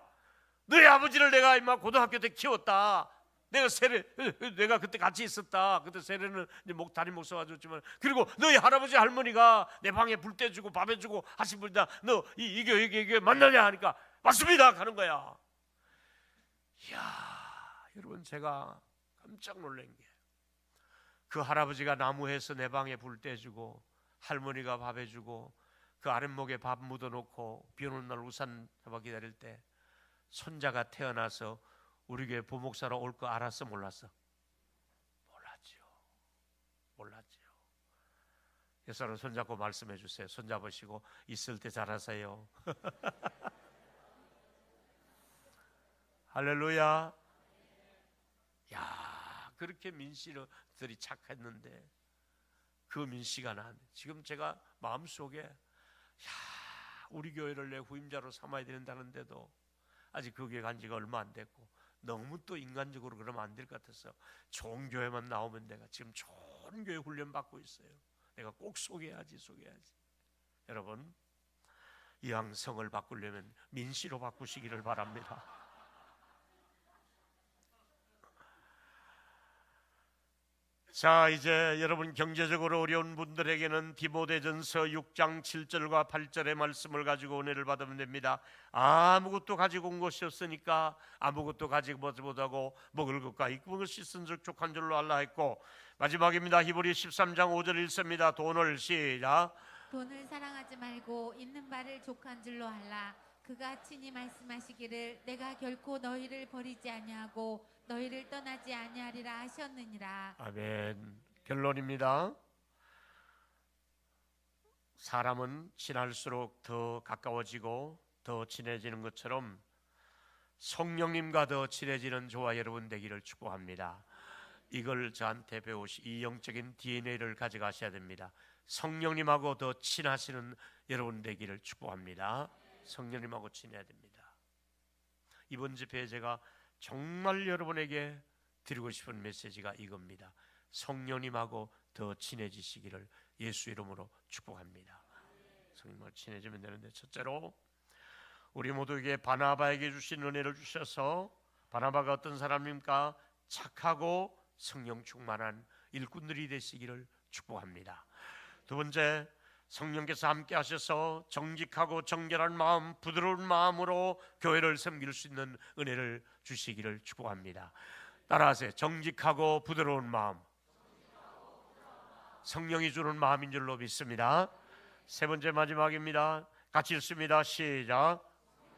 너희 아버지를 내가 임마 고등학교 때 키웠다. 내가 그때 같이 있었다. 그때 세례는 이제 담임 목사가 줬지만 그리고 너희 할아버지 할머니가 내 방에 불 떼주고 밥 해주고 하신 분이다. 너 이 교회 만나냐 하니까 맞습니다 가는 거야. 이야 여러분 제가 깜짝 놀란 게 그 할아버지가 나무에서 내 방에 불 떼주고 할머니가 밥 해주고 그 아랫목에 밥 묻어놓고 비 오는 날 우산 잡아 기다릴 때 손자가 태어나서 우리 교회 부목사로 올 거 알았어 몰랐어? 몰랐지요. 여러분 손잡고 말씀해 주세요. 손잡으시고 있을 때 잘하세요. 할렐루야. 야 그렇게 민씨들이 착했는데 그 민씨가 지금 제가 마음속에 우리 교회를 내 후임자로 삼아야 된다는데도 아직 그 교회 간 지가 얼마 안 됐고 너무 또 인간적으로 그러면 안 될 것 같아서 좋은 교회만 나오면 내가 지금 좋은 교회 훈련 받고 있어요. 내가 꼭 소개해야지. 여러분, 이왕 성을 바꾸려면 민씨로 바꾸시기를 바랍니다. 자, 이제 여러분 경제적으로 어려운 분들에게는 디모데전서 6장 7절과 8절의 말씀을 가지고 은혜를 받으면 됩니다. 아무것도 가지고 온 것이 없으니까 아무것도 가지고 오지 못하고 먹을 것과 입을 것 씻은즉 족한 줄로 알라 했고, 마지막입니다. 히브리 13장 5절 읽습니다. 돈을 시작. 돈을 사랑하지 말고 있는 바를 족한 줄로 알라. 그가 친히 말씀하시기를 내가 결코 너희를 버리지 아니하고 너희를 떠나지 아니하리라 하셨느니라. 아멘. 결론입니다. 사람은 친할수록 더 가까워지고 더 친해지는 것처럼 성령님과 더 친해지는 저와 여러분 되기를 축복합니다. 이걸 저한테 배우시, 이 영적인 DNA를 가져가셔야 됩니다. 성령님하고 더 친하시는 여러분 되기를 축복합니다. 성령님하고 친해야 됩니다. 이번 집회에 제가 정말 여러분에게 드리고 싶은 메시지가 이겁니다. 성령님하고 더 친해지시기를 예수 이름으로 축복합니다. 성령님하고 친해지면 되는데, 첫째로 우리 모두에게 바나바에게 주신 은혜를 주셔서, 바나바가 어떤 사람입니까? 착하고 성령 충만한 일꾼들이 되시기를 축복합니다. 두 번째, 성령께서 함께 하셔서 정직하고 정결한 마음, 부드러운 마음으로 교회를 섬길 수 있는 은혜를 주시기를 축복합니다. 따라하세요. 정직하고 부드러운 마음, 성령이 주는 마음인 줄로 믿습니다. 세 번째, 마지막입니다. 같이 읽습니다. 시작.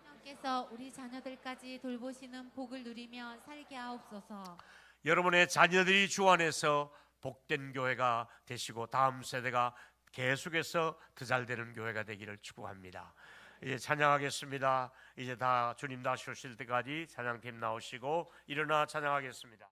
성령께서 우리 자녀들까지 돌보시는 복을 누리며 살게 하옵소서. 여러분의 자녀들이 주 안에서 복된 교회가 되시고 다음 세대가 계속해서 더 잘 되는 교회가 되기를 축복합니다. 이제 찬양하겠습니다. 이제 다 주님 다시 오실 때까지 찬양팀 나오시고 일어나 찬양하겠습니다.